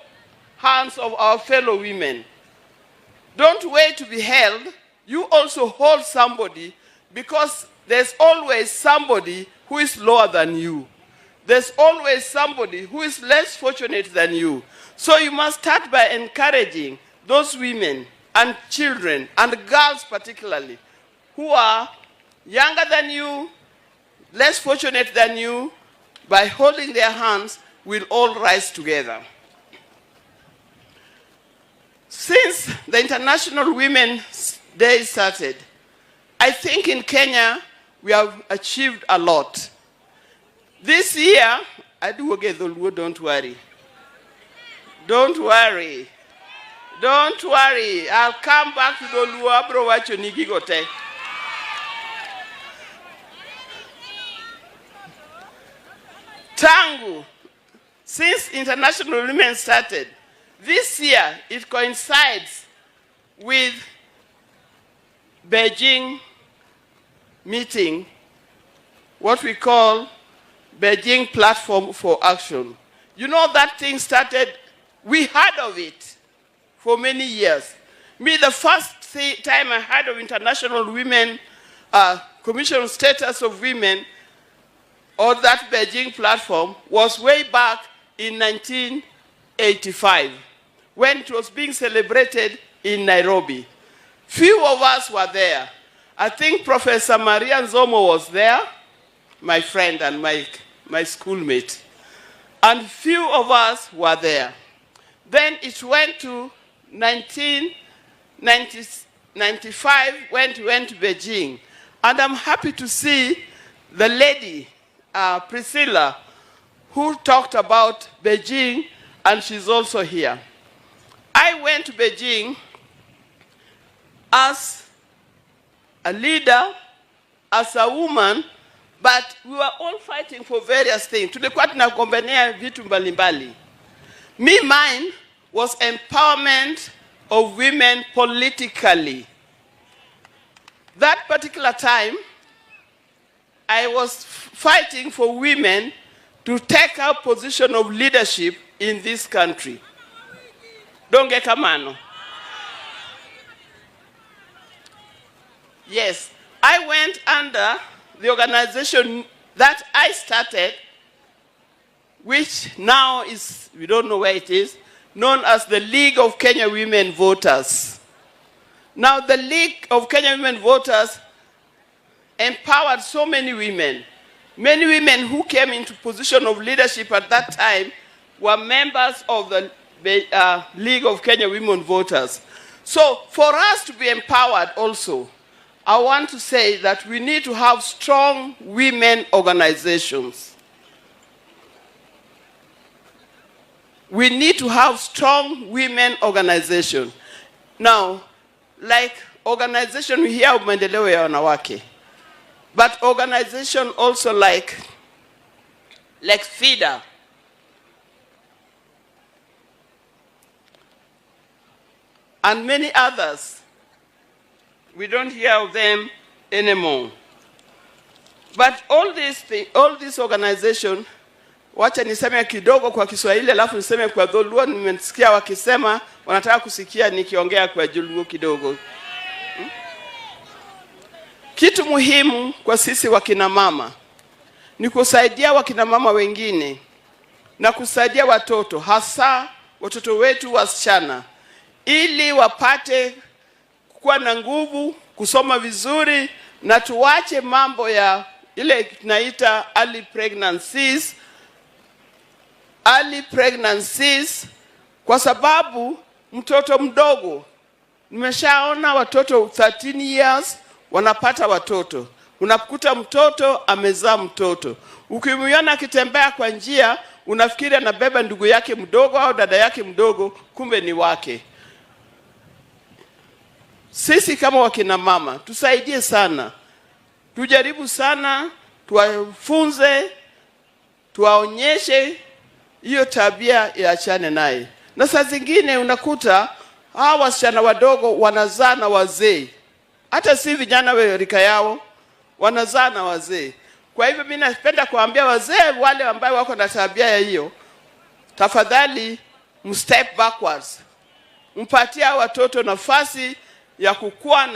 hands of our fellow women. Don't wait to be held. You also hold somebody, because there's always somebody who is lower than you. There's always somebody who is less fortunate than you. So you must start by encouraging those women and children, and girls particularly, who are younger than you, less fortunate than you. By holding their hands, we'll all rise together. Since the International Women's Day started, I think in Kenya we have achieved a lot. This year, don't worry. Don't worry. Don't worry. I'll come back to the Luo bro wacho nigigote. Tangu, since International Women started, this year it coincides with Beijing meeting, what we call Beijing Platform for Action. You know, that thing started, we heard of it for many years. Me, the first time I heard of International Women Commission Status of Women, or that Beijing platform, was way back in 1985, when it was being celebrated in Nairobi. Few of us were there. I think Professor Maria Nzomo was there, my friend and my schoolmate. And few of us were there. Then it went to 1995, when it went to Beijing. And I'm happy to see the lady, Priscilla, who talked about Beijing, and she's also here. I went to Beijing as a leader, as a woman, but we were all fighting for various things. Tulikuwa tunagombania vitu mbalimbali. Mine was empowerment of women politically. That particular time, I was fighting for women to take a position of leadership in this country. Don't get a mano. Yes, I went under the organization that I started, which now is, we don't know where it is, known as the League of Kenya Women Voters. Now, the League of Kenya Women Voters empowered so many women. Many women who came into position of leadership at that time were members of the League of Kenya Women Voters. So for us to be empowered also, I want to say that we need to have strong women organizations. We need to have strong women organizations. Now, like organization, we hear of maendeleo ya wanawake. But organization also like FIDA, and many others. We don't hear of them anymore. But all these organizations, wacha niseme kidogo kwa Kiswahili alafu niseme kwa Dholuo. Nimesikia wakisema wanataka kusikia nikiongea kwa Dholuo kidogo. Kitu muhimu kwa sisi wakina mama ni kusaidia wakina mama wengine na kusaidia watoto, hasa watoto wetu wasichana, ili wapate kuwa na nguvu, kusoma vizuri, na tuache mambo ya ile tunaita early pregnancies, kwa sababu mtoto mdogo, nimeshaona watoto 13 years wanapata watoto. Unakuta mtoto amezaa mtoto, ukimwona akitembea kwa njia unafikiri anabeba ndugu yake mdogo au dada yake mdogo, kumbe ni wake. Sisi kama wakina mama tusaidie sana, tujaribu sana, tuwafunze, tuwaonyeshe hiyo tabia iachane naye. Na saa zingine unakuta hawa wasichana wadogo wanazaa na wazee, hata si vijana wa rika yao, wanazaa na wazee. Kwa hivyo mimi napenda kuambia wazee wale ambao wako na tabia ya hiyo, tafadhali mstep backwards, mpatia watoto nafasi ya kukua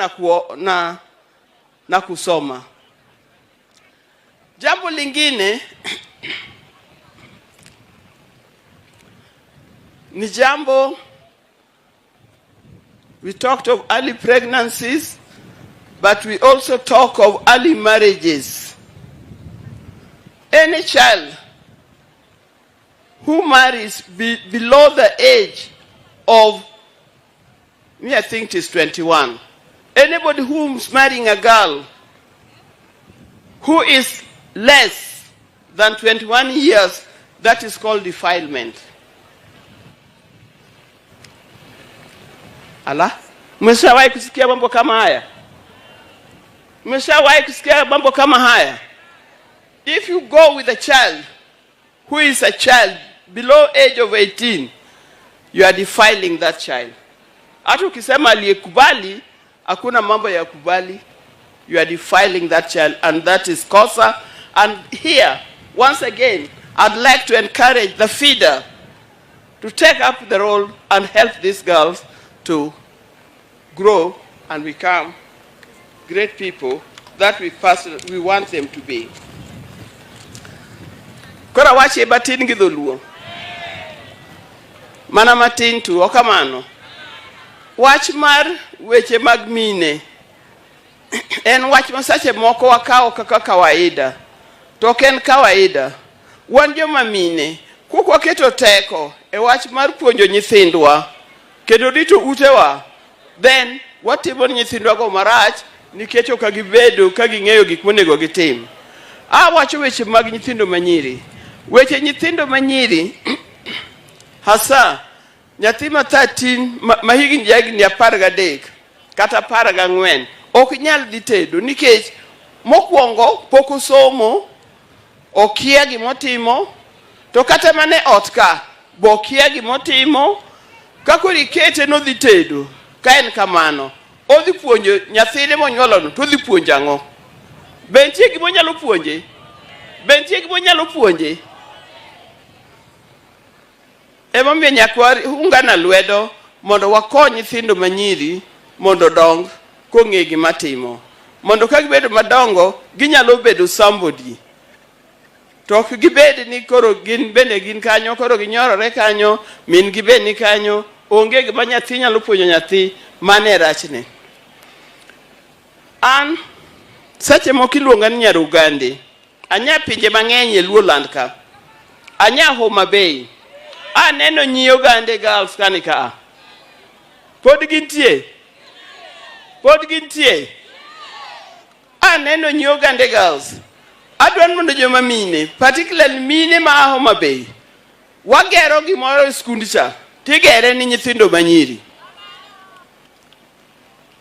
na kusoma. Jambo lingine ni jambo, we talked of early pregnancies, but we also talk of early marriages. Any child who marries below the age of, I think it is 21. Anybody who's marrying a girl who is less than 21 years, that is called defilement. Ala, mmeshawahi kusikia mambo kama haya? Mmeshawahi kusikia mambo kama haya? If you go with a child who is a child below age of 18, you are defiling that child. Hata ukisema aliyekubali, hakuna mambo ya kubali. You are defiling that child, and that is kosa. And here, once again, I'd like to encourage the feeder to take up the role and help these girls to grow and become great people that we want them to be. Kora wache batin gi Dholuo. Mana matin tu okamano. Wach mar weche mag mine en wach masache moko wakao kaka kawaida. Token kawaida. Wan joma mine kuko keto teko e wach mar puonjo nyithindwa kendo rito utewa, then watimo nyithindwa go marach nikech ok gibedo ka ging'eyo gik monego gitim. Wacho weche mag nyithindo manyiri. Weche nyithindo manyiri hasa nyathi ma 13 ma higni 13 kata 14 ok nyal dhi tedo nikech mokwongo pok osomo, okia gimotimo, to kata mane ot ka bokia gimotimo, kakori kete no dhi tedo. Ka en kamano, odhi puonjo nyathine monyuolono, to dhi puonjo ang'o? Bentie gimo nyalo puonje? Bentie gimo nyalo puonje? Ema miyo nyakwa ungana lwedo mondo wakony nyithindo manyiri mondo dong kong'e gima timo, mondo ka gibedo madongo ginyalo bedo somebody. To ok gibed ni koro gin bende gin kanyo, koro ginyorore kanyo, min gibed ni kanyo, onge gima nyathi nyalo puonjo nyathi, mane rachne. An seche moko iluonga ni Nyarugande, anya pinje mang'eny e Luoland ka, anya Homa Bay, aneno nyi Ogande girls kani ka. Pod gintie? Aneno nyi Ogande girls. Adwan mondo joma mine, particularly mine ma Homa Bay, wagero gimoro e skund cha, tigere ni nyithindo manyiri.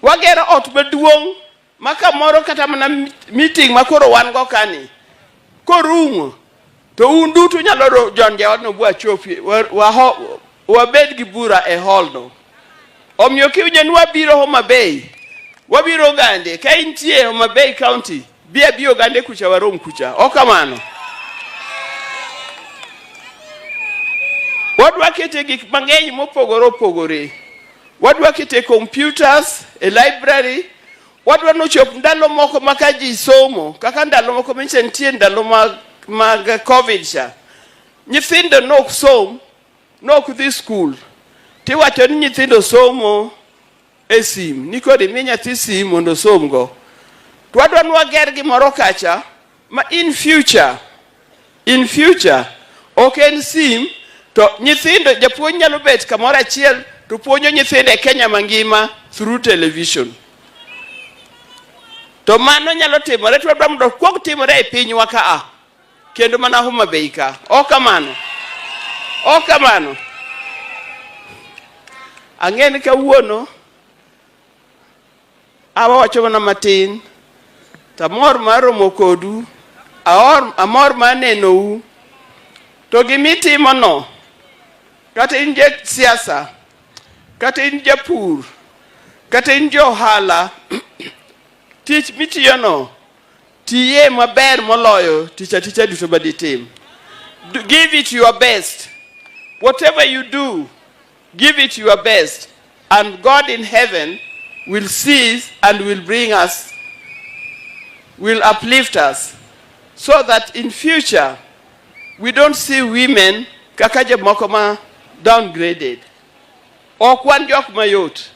Wagero ot maduong' maka moro kata mana meeting makoro wan go kani, korumo, to un duto nyalo jonje odno bua chopi, wabed gi bura e hall no. Omiyo kiujanwa biro Homa Bay. Wabiro gande. Ka intie Homa Bay County. Bio gande kucha warom kucha. Okamano. Wadwa kete gik mang'eny mopogore opogore. Wadwa kete computers, a library. Wadwa nochop ndalo moko makaji somo. Kaka ndalo moko nitie ndalo mag COVID cha. Nyithindo nok som, nok dhi school. Tiwacho ni nyithindo somo sim. Nikodi mi nyathi sim mondo somgo. Twadwa nwager gimoro kacha ma in future ok sim to nyithindo japuonj nyalo bet kamoro achiel to puonjo nyithindo e Kenya mangima through television. To mano nyalo timore twadwa mondo kuog timore e pinywa ka kendo mana Homa Bay ka. Okamano. Ang'eni kawuono awacho mana matin. Tamor mar romo kodu, amor manenou, to gimitimono, kata in siasa, kata in japur, kata in johala, tich mitiyono, tiye maber moloyo, ticha duto baditim. Give it your best. Whatever you do, give it your best. And God in heaven will seize and will uplift us, so that in future we don't see women kakaje mokoma downgraded. Okwan jok mayot.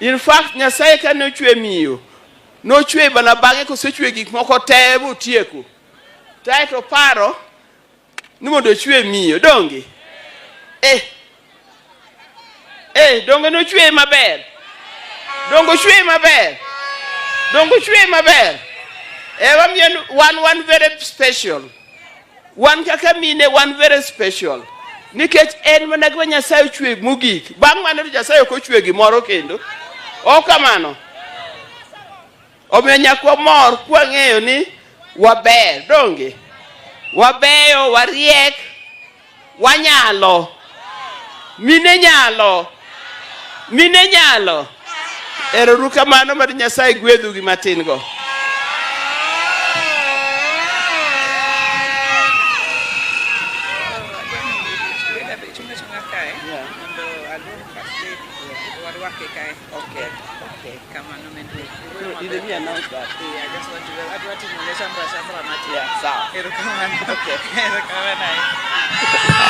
In fact, Nyasaye ka nochwe miyo, nochwe bana bange kosechwe gik moko tebo tieko. Taito paro ni mondo chwe miyo donge. Donge nochwe maber. Dongo chwe maber. One very special. One kaka mine one very special. Nikech en mana gwa Nyasaye chwe mugik. Bang' mane Nyasaye ok ochwe gimoro kendo. Okamano. Omiyo nyakwa mor kwang'eyo ni waber donge. Wabeyo, wariek, wanyalo. Mine nyalo. Erouru kamano mar Nyasaye gwedhu gi matin go.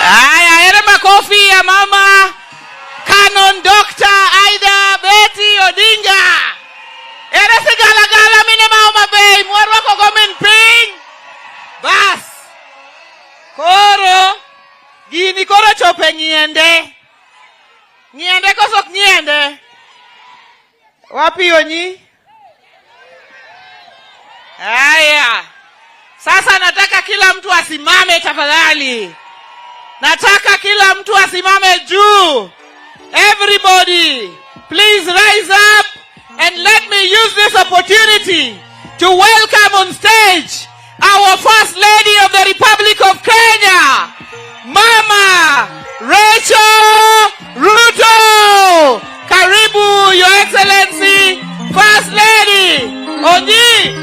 Aya, ere makofi ya mama Canon Dr. Aida Betty Odinga. Ere sigala mine ma Homa Bay mwarwa kogomen ping. Bas. Koro gini koro chope ng'iende. Ng'iende koso ng'iende. Wapi onyi? Aya. Sasa nataka kila mtu asimame tafadhali. Nataka kila mtu asimame juu. Everybody, please rise up and let me use this opportunity to welcome on stage our First Lady of the Republic of Kenya, Mama Racheal Ruto. Karibu, Your Excellency, First Lady. Oji.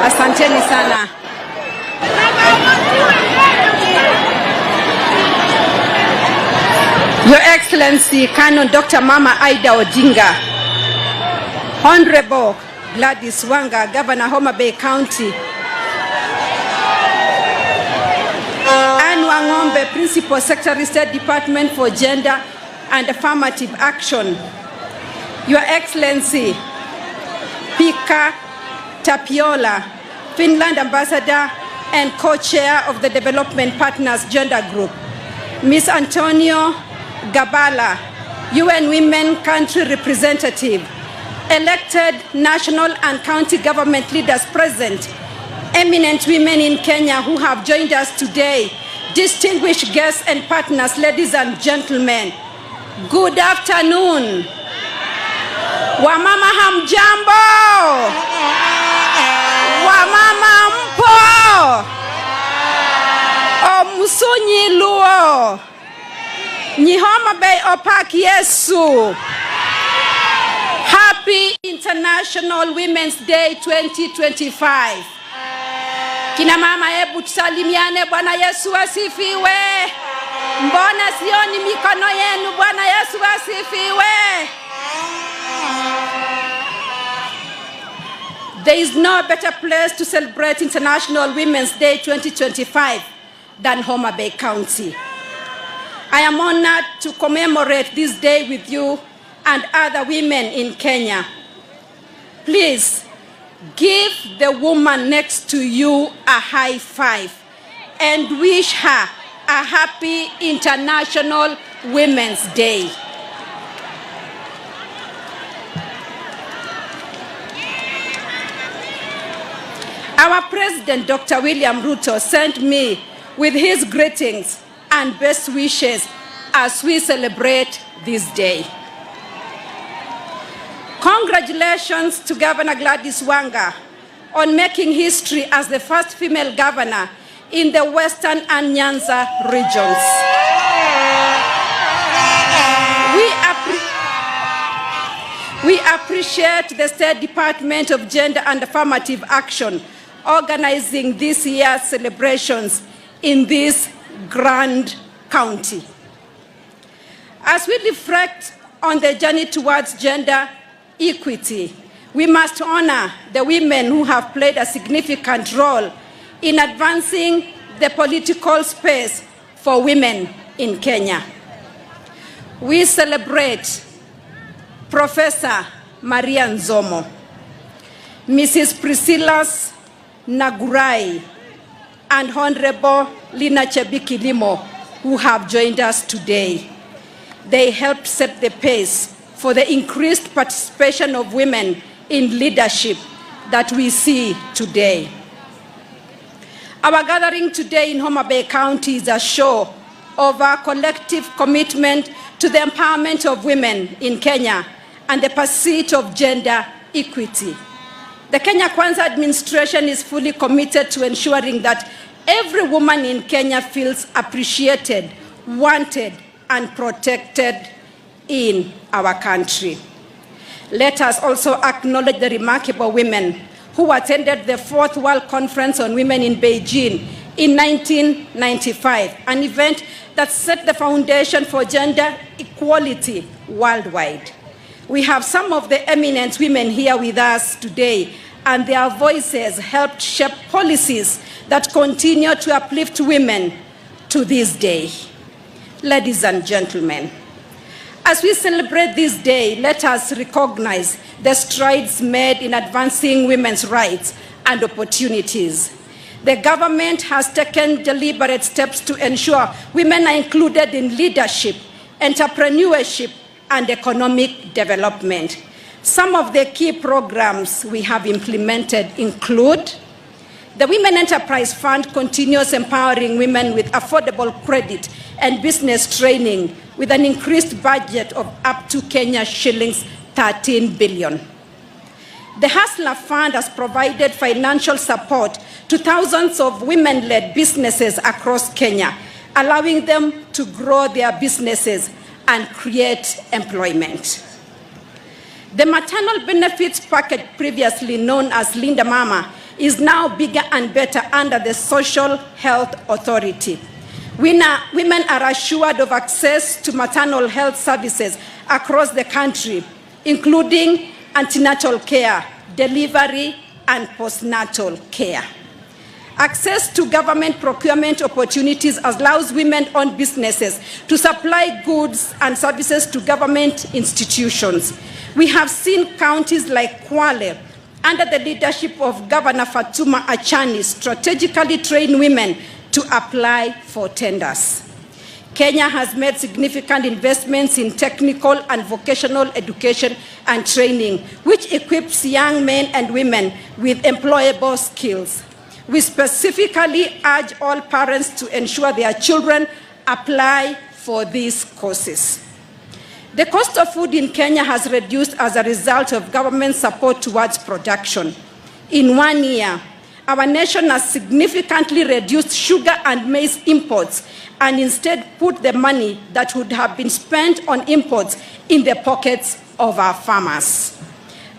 Asanteni sana. Your Excellency, Canon Dr. Mama Ida Odinga, Honorable Gladys Wanga, Governor Homa Bay County, Anne Wangombe, Principal Secretary, State Department for Gender and Affirmative Action, Your Excellency, Pika Tapiola, Finland Ambassador and Co-Chair of the Development Partners Gender Group, Ms. Antonio Gabala, UN Women Country Representative, elected national and county government leaders present, eminent women in Kenya who have joined us today, distinguished guests and partners, ladies and gentlemen, good afternoon. Wamama hamjambo, wamama mpo, omusunyi luo, nyi Homa Bay opak Yesu. Happy International Women's Day 2025. Kina mama, hebu tusalimiane. Bwana Yesu asifiwe. Mbona sioni mikono yenu? Bwana Yesu asifiwe. There is no better place to celebrate International Women's Day 2025 than Homa Bay County. I am honored to commemorate this day with you and other women in Kenya. Please give the woman next to you a high five and wish her a happy International Women's Day. Our President, Dr. William Ruto, sent me with his greetings and best wishes as we celebrate this day. Congratulations to Governor Gladys Wanga on making history as the first female governor in the Western and Nyanza regions. We appreciate the State Department of Gender and Affirmative Action organizing this year's celebrations in this grand county. As we reflect on the journey towards gender equity, we must honor the women who have played a significant role in advancing the political space for women in Kenya. We celebrate Professor Maria Nzomo, Mrs. Priscilla Nagurai, and Honorable Lina Chebiki-Limo, who have joined us today. They helped set the pace for the increased participation of women in leadership that we see today. Our gathering today in Homa Bay County is a show of our collective commitment to the empowerment of women in Kenya and the pursuit of gender equity. The Kenya Kwanza administration is fully committed to ensuring that every woman in Kenya feels appreciated, wanted, and protected in our country. Let us also acknowledge the remarkable women who attended the 4th World Conference on Women in Beijing in 1995, an event that set the foundation for gender equality worldwide. We have some of the eminent women here with us today, and their voices helped shape policies that continue to uplift women to this day. Ladies and gentlemen, as we celebrate this day, let us recognize the strides made in advancing women's rights and opportunities. The government has taken deliberate steps to ensure women are included in leadership, entrepreneurship, and economic development. Some of the key programs we have implemented include the Women Enterprise Fund continues empowering women with affordable credit and business training with an increased budget of up to Kenya shillings 13 billion. The Hustler Fund has provided financial support to thousands of women-led businesses across Kenya, allowing them to grow their businesses and create employment. The maternal benefits package, previously known as Linda Mama, is now bigger and better under the Social Health Authority. Women are assured of access to maternal health services across the country, including antenatal care, delivery, and postnatal care. Access to government procurement opportunities allows women-owned businesses to supply goods and services to government institutions. We have seen counties like Kwale, under the leadership of Governor Fatuma Achani, strategically train women to apply for tenders. Kenya has made significant investments in technical and vocational education and training, which equips young men and women with employable skills. We specifically urge all parents to ensure their children apply for these courses. The cost of food in Kenya has reduced as a result of government support towards production. In 1 year, our nation has significantly reduced sugar and maize imports and instead put the money that would have been spent on imports in the pockets of our farmers.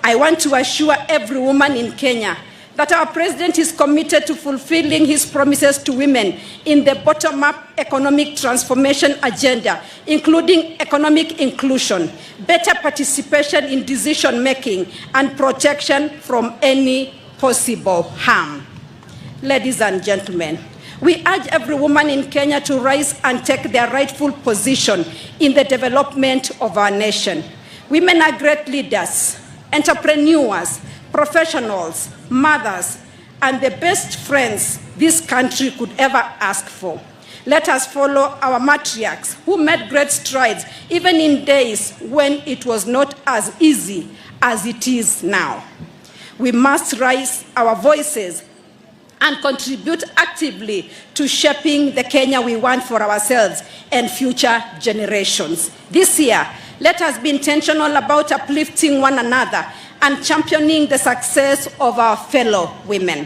I want to assure every woman in Kenya that our president is committed to fulfilling his promises to women in the bottom-up economic transformation agenda, including economic inclusion, better participation in decision-making, and protection from any possible harm. Ladies and gentlemen, we urge every woman in Kenya to rise and take their rightful position in the development of our nation. Women are great leaders, entrepreneurs, professionals, mothers, and the best friends this country could ever ask for. Let us follow our matriarchs who made great strides even in days when it was not as easy as it is now. We must raise our voices and contribute actively to shaping the Kenya we want for ourselves and future generations. This year, let us be intentional about uplifting one another and championing the success of our fellow women.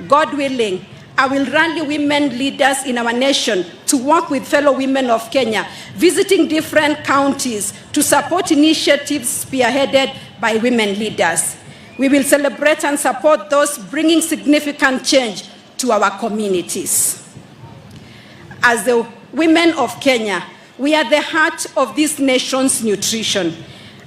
God willing, I will rally women leaders in our nation to work with fellow women of Kenya, visiting different counties to support initiatives spearheaded by women leaders. We will celebrate and support those bringing significant change to our communities. As the women of Kenya, we are the heart of this nation's nutrition.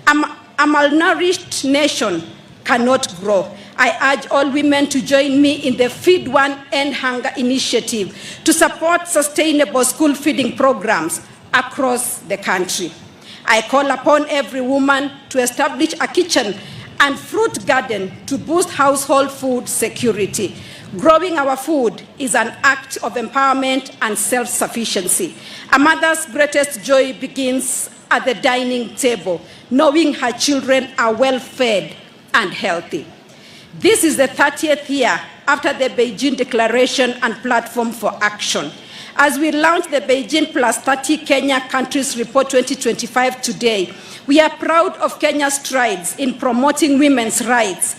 A malnourished nation cannot grow. I urge all women to join me in the Feed One End Hunger initiative to support sustainable school feeding programs across the country. I call upon every woman to establish a kitchen and fruit garden to boost household food security. Growing our food is an act of empowerment and self-sufficiency. A mother's greatest joy begins at the dining table, knowing her children are well fed and healthy. This is the 30th year after the Beijing Declaration and Platform for Action. As we launch the Beijing Plus 30 Kenya Countries Report 2025 today, we are proud of Kenya's strides in promoting women's rights,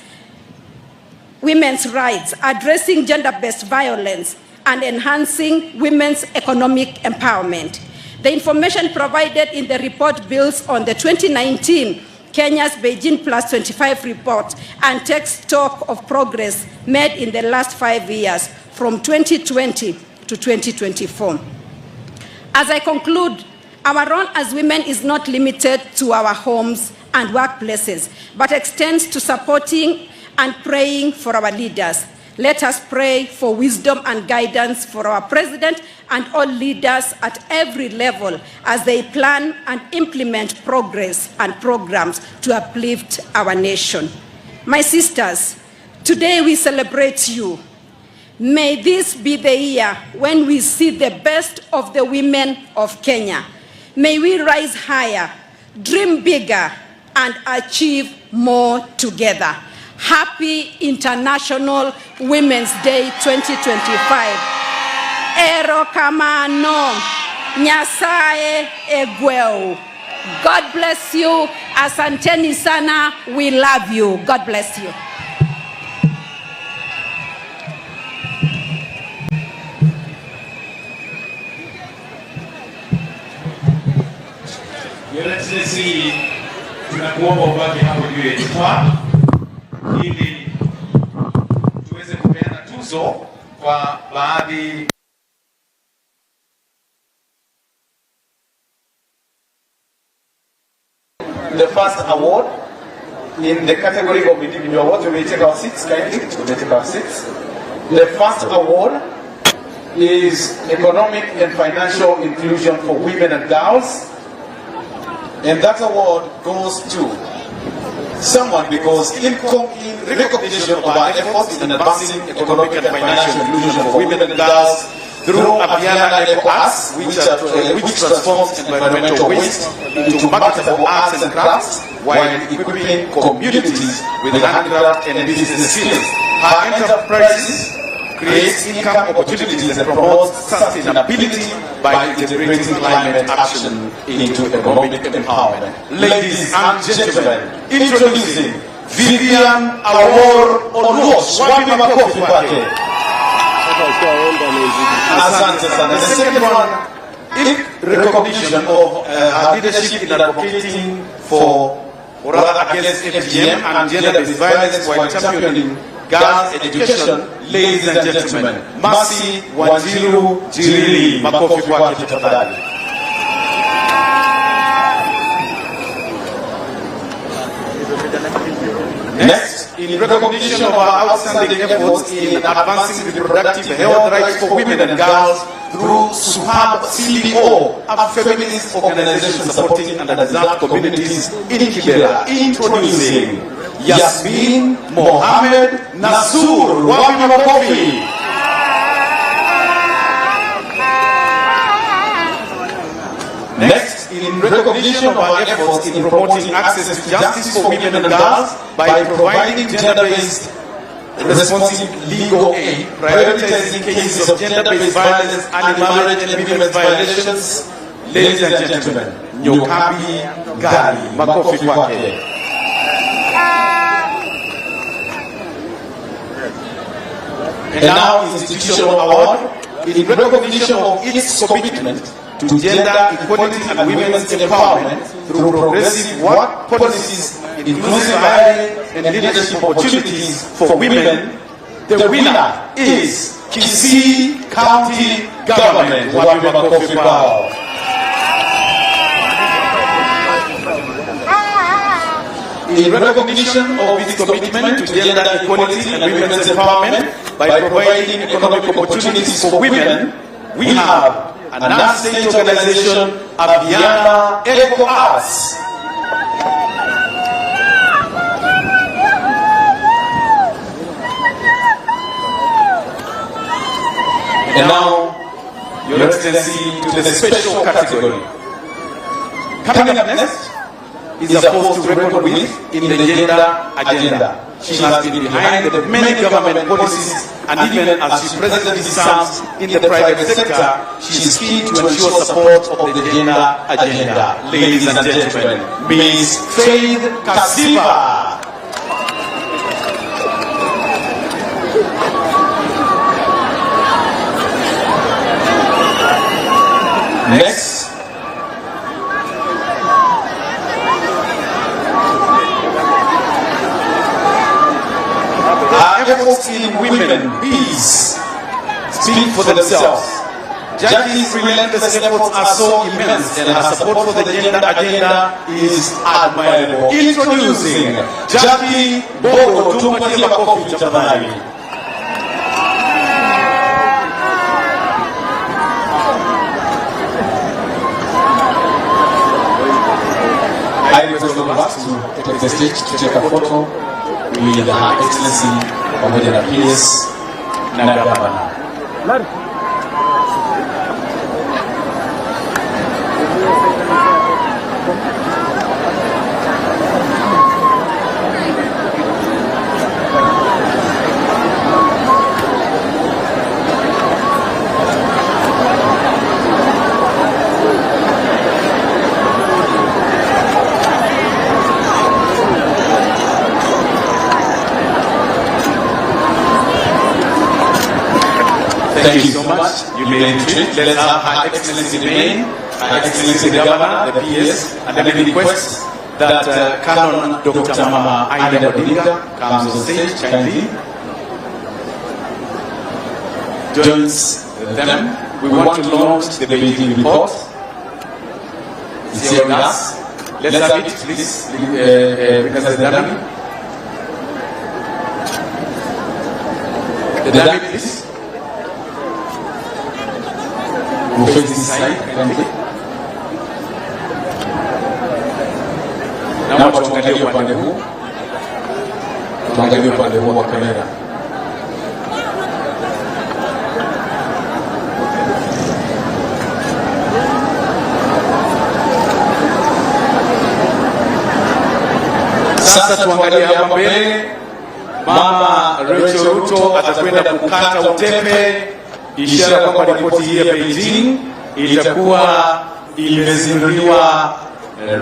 addressing gender-based violence, and enhancing women's economic empowerment. The information provided in the report builds on the 2019 Kenya's Beijing Plus 25 report and takes stock of progress made in the last 5 years, from 2020 to 2024. As I conclude, our role as women is not limited to our homes and workplaces, but extends to supporting and praying for our leaders. Let us pray for wisdom and guidance for our president and all leaders at every level as they plan and implement progress and programs to uplift our nation. My sisters, today we celebrate you. May this be the year when we see the best of the women of Kenya. May we rise higher, dream bigger, and achieve more together. Happy International Women's Day 2025. Erokamano, Nyasaye egweu. God bless you. Asanteni sana. We love you. God bless you. Your Excellency, tunakuomba ubaki hapo juu ya jukwaa ili tuweze tuzo kwa baadhi. The first award in the category of individual awards, we may take our seats kindly. We may take our seats. The first award is economic and financial inclusion for women and girls, and that award goes to someone because in recognition of our efforts in advancing economic and financial inclusion for women and girls through Abiana Eco Arts, which transforms environmental waste into marketable arts and crafts while equipping communities with handicraft and business skills. Her enterprises creates income opportunities and promotes sustainability by integrating climate action into economic empowerment. Ladies and gentlemen, introducing Vivian Awor Onwos. Wapi makofi kwake. Asante sana. The second one, in recognition of her leadership in advocating for or rather against FGM and gender-based violence while championing girls' education, ladies and gentlemen, Mercy Wanjiru Jirili. Makofi kwake tafadhali. Next, in recognition of our outstanding efforts in advancing reproductive health rights for women and girls through SUHAB CBO, a feminist organization supporting underdeserved communities in Kibera, introducing Yasmin Mohammed Nasur. Wapi makofi. Next, in recognition of our efforts in promoting access to justice for women and girls by providing gender-based responsive legal aid, prioritizing cases of gender-based violence, early marriage and women's violations, ladies and gentlemen, Nyokabi Gali. Makofi kwake. And now, institutional award in recognition of its commitment to gender equality and women's empowerment through progressive work policies, inclusive hiring and leadership opportunities for women. The winner is Kisii County Government. Wapi makofi kwao. In recognition of its commitment to gender equality and women's empowerment by providing economic opportunities for women, we have a non-state organization, Abiana Eco Arts. And now, Your Excellency, to the special category. Coming up next is a post to record with in the gender agenda. She has been behind the many government policies, and even as she presently serves in the private sector, she is keen to ensure support of the gender agenda. Ladies and gentlemen, Ms. Faith Kasiba. Next, our efforts in women, peace, speak for themselves. Jackie's relentless efforts are so immense, and her support for the gender agenda is admirable. Introducing Jackie Bogo. Tumpatie makofi tafadhali. I request all of us to take the stage to take a photo with Her Excellency pamoja na PS na Gavana. Thank you so much. You may retreat. Let's have Her Excellency remain, Her Excellency the Governor, the PS, and then we request that Canon Dr. Mama Aida Odinga comes on stage kindly. joins them. We want to launch the Beijing report. It's here with us. Let's have it, please, because the dummy. The dummy, please. We'll face this side, kindly. Now tuangalie upande huu. Tuangalie upande huu wa kamera. Sasa tuangalie hapa mbele. Mama Racheal Ruto atakwenda kukata utepe, ishara kwamba ripoti hii ya Beijing itakuwa imezinduliwa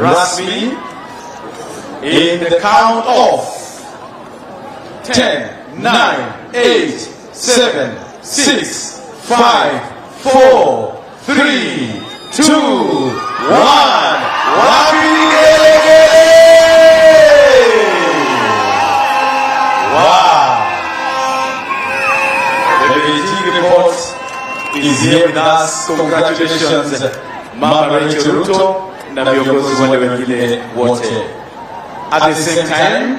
rasmi. In the count of 10, 9, 8, 7, 6, 5, 4, 3, 2, 1. Wow! The Beijing report is here with us. Congratulations, Mama Racheal Ruto na viongozi wale wengine wote. At the same time,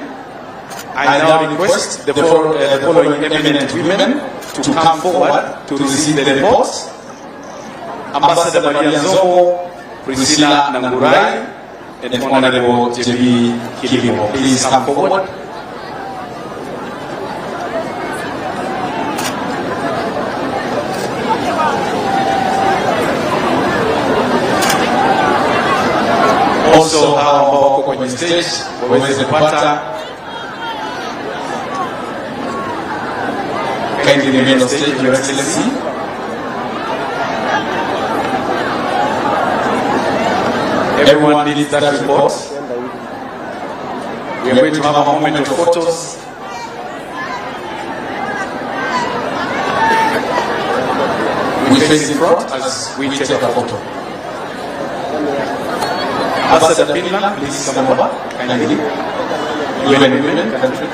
I now request the following eminent women to come forward to receive the report. Ambassador Maria Zomo, Priscilla Nangurai, and Honorable J.B. Kilimo. Please come forward. Also, hawa ambao wako kwenye stage waweze kupata. Kindly remain on stage, Your Excellency. Everyone needs that report. We are going to have a moment of photos. We face in front as we take a photo. Ambassador Finland, please come over. Kindly. Women, country.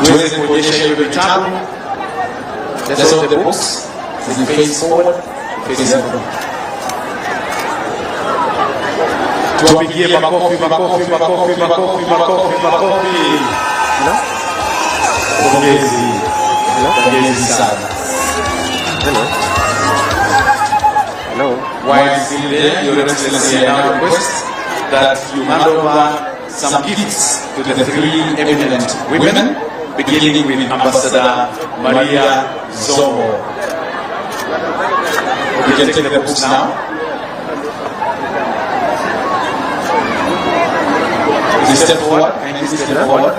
Tuweze kuonyesha hiyo vitabu. That's all the books. As you face forward, face forward. Tuwapigie makofi, makofi, makofi, makofi, makofi, makofi. Pongezi. Pongezi sana. Hello. While still there, Your Excellency, I now request that you hand over some gifts to the three eminent women, beginning with Ambassador Maria Zomo. We can take the books now. Please step forward. Kindly step forward.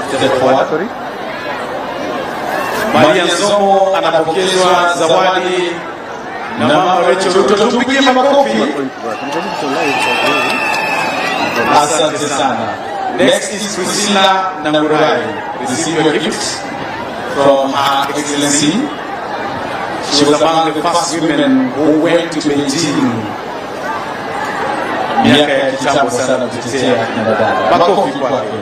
Step forward. Sorry. Maria Zomo anapokezwa zawadi na Mama Racheal Ruto. Tupigie makofi. Asante sana. Next is Priscilla Nangurai. Receive your gift from Her Excellency. She was among the first women who went to Beijing. Miaka ya kitambo sana kutetea kina dada. Makofi kwake.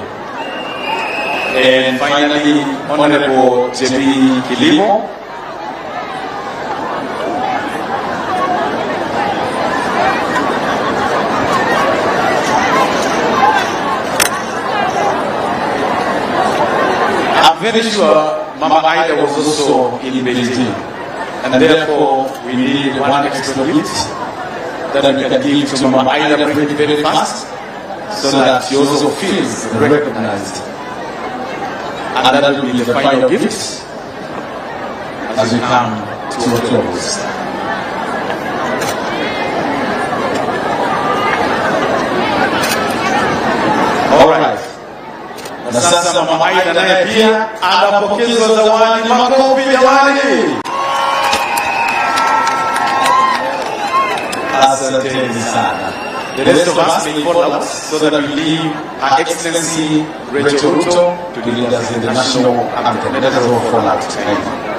And finally, Honorable J.B. Kilimo. I'm very sure Mama Aida was also in Beijing. And therefore, we need one extra gift that we can give to Mama Aida very, very fast, so that she also feels recognized. And that will be the final gift as we come to a close. All right. Na sasa Mama Aida naye pia anapokezwa zawadi. Makofi jamani. Asanteni sana. The rest of us may follow us so that we leave Her Excellency Racheal Ruto to lead us in the national anthem. Let us all fall out. Thank you.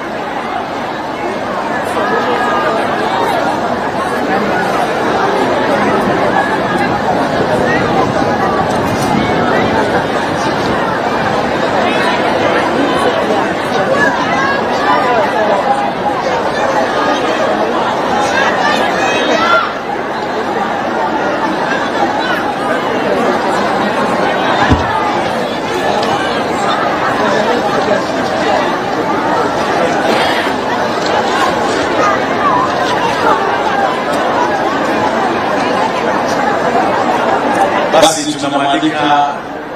Basi tunamwalika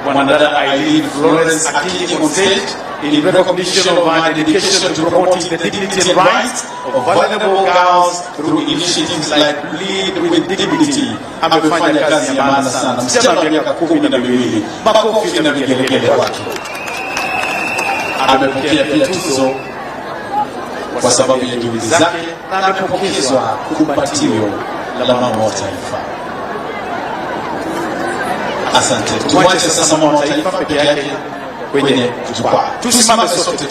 mwanadada Eileen Florence akije on stage in recognition of her dedication to promoting the dignity and rights of vulnerable girls through initiatives like Lead with Dignity. Amefanya kazi ya maana sana. Msichana wa miaka 12. Makofi na vigelegele wake. Amepokea pia tuzo kwa sababu ya juhudi zake na amepokezwa kumbatio la mama wa taifa. Asante. Tuache sasa mama wa taifa peke yake kwenye jukwaa. Tusimame sote.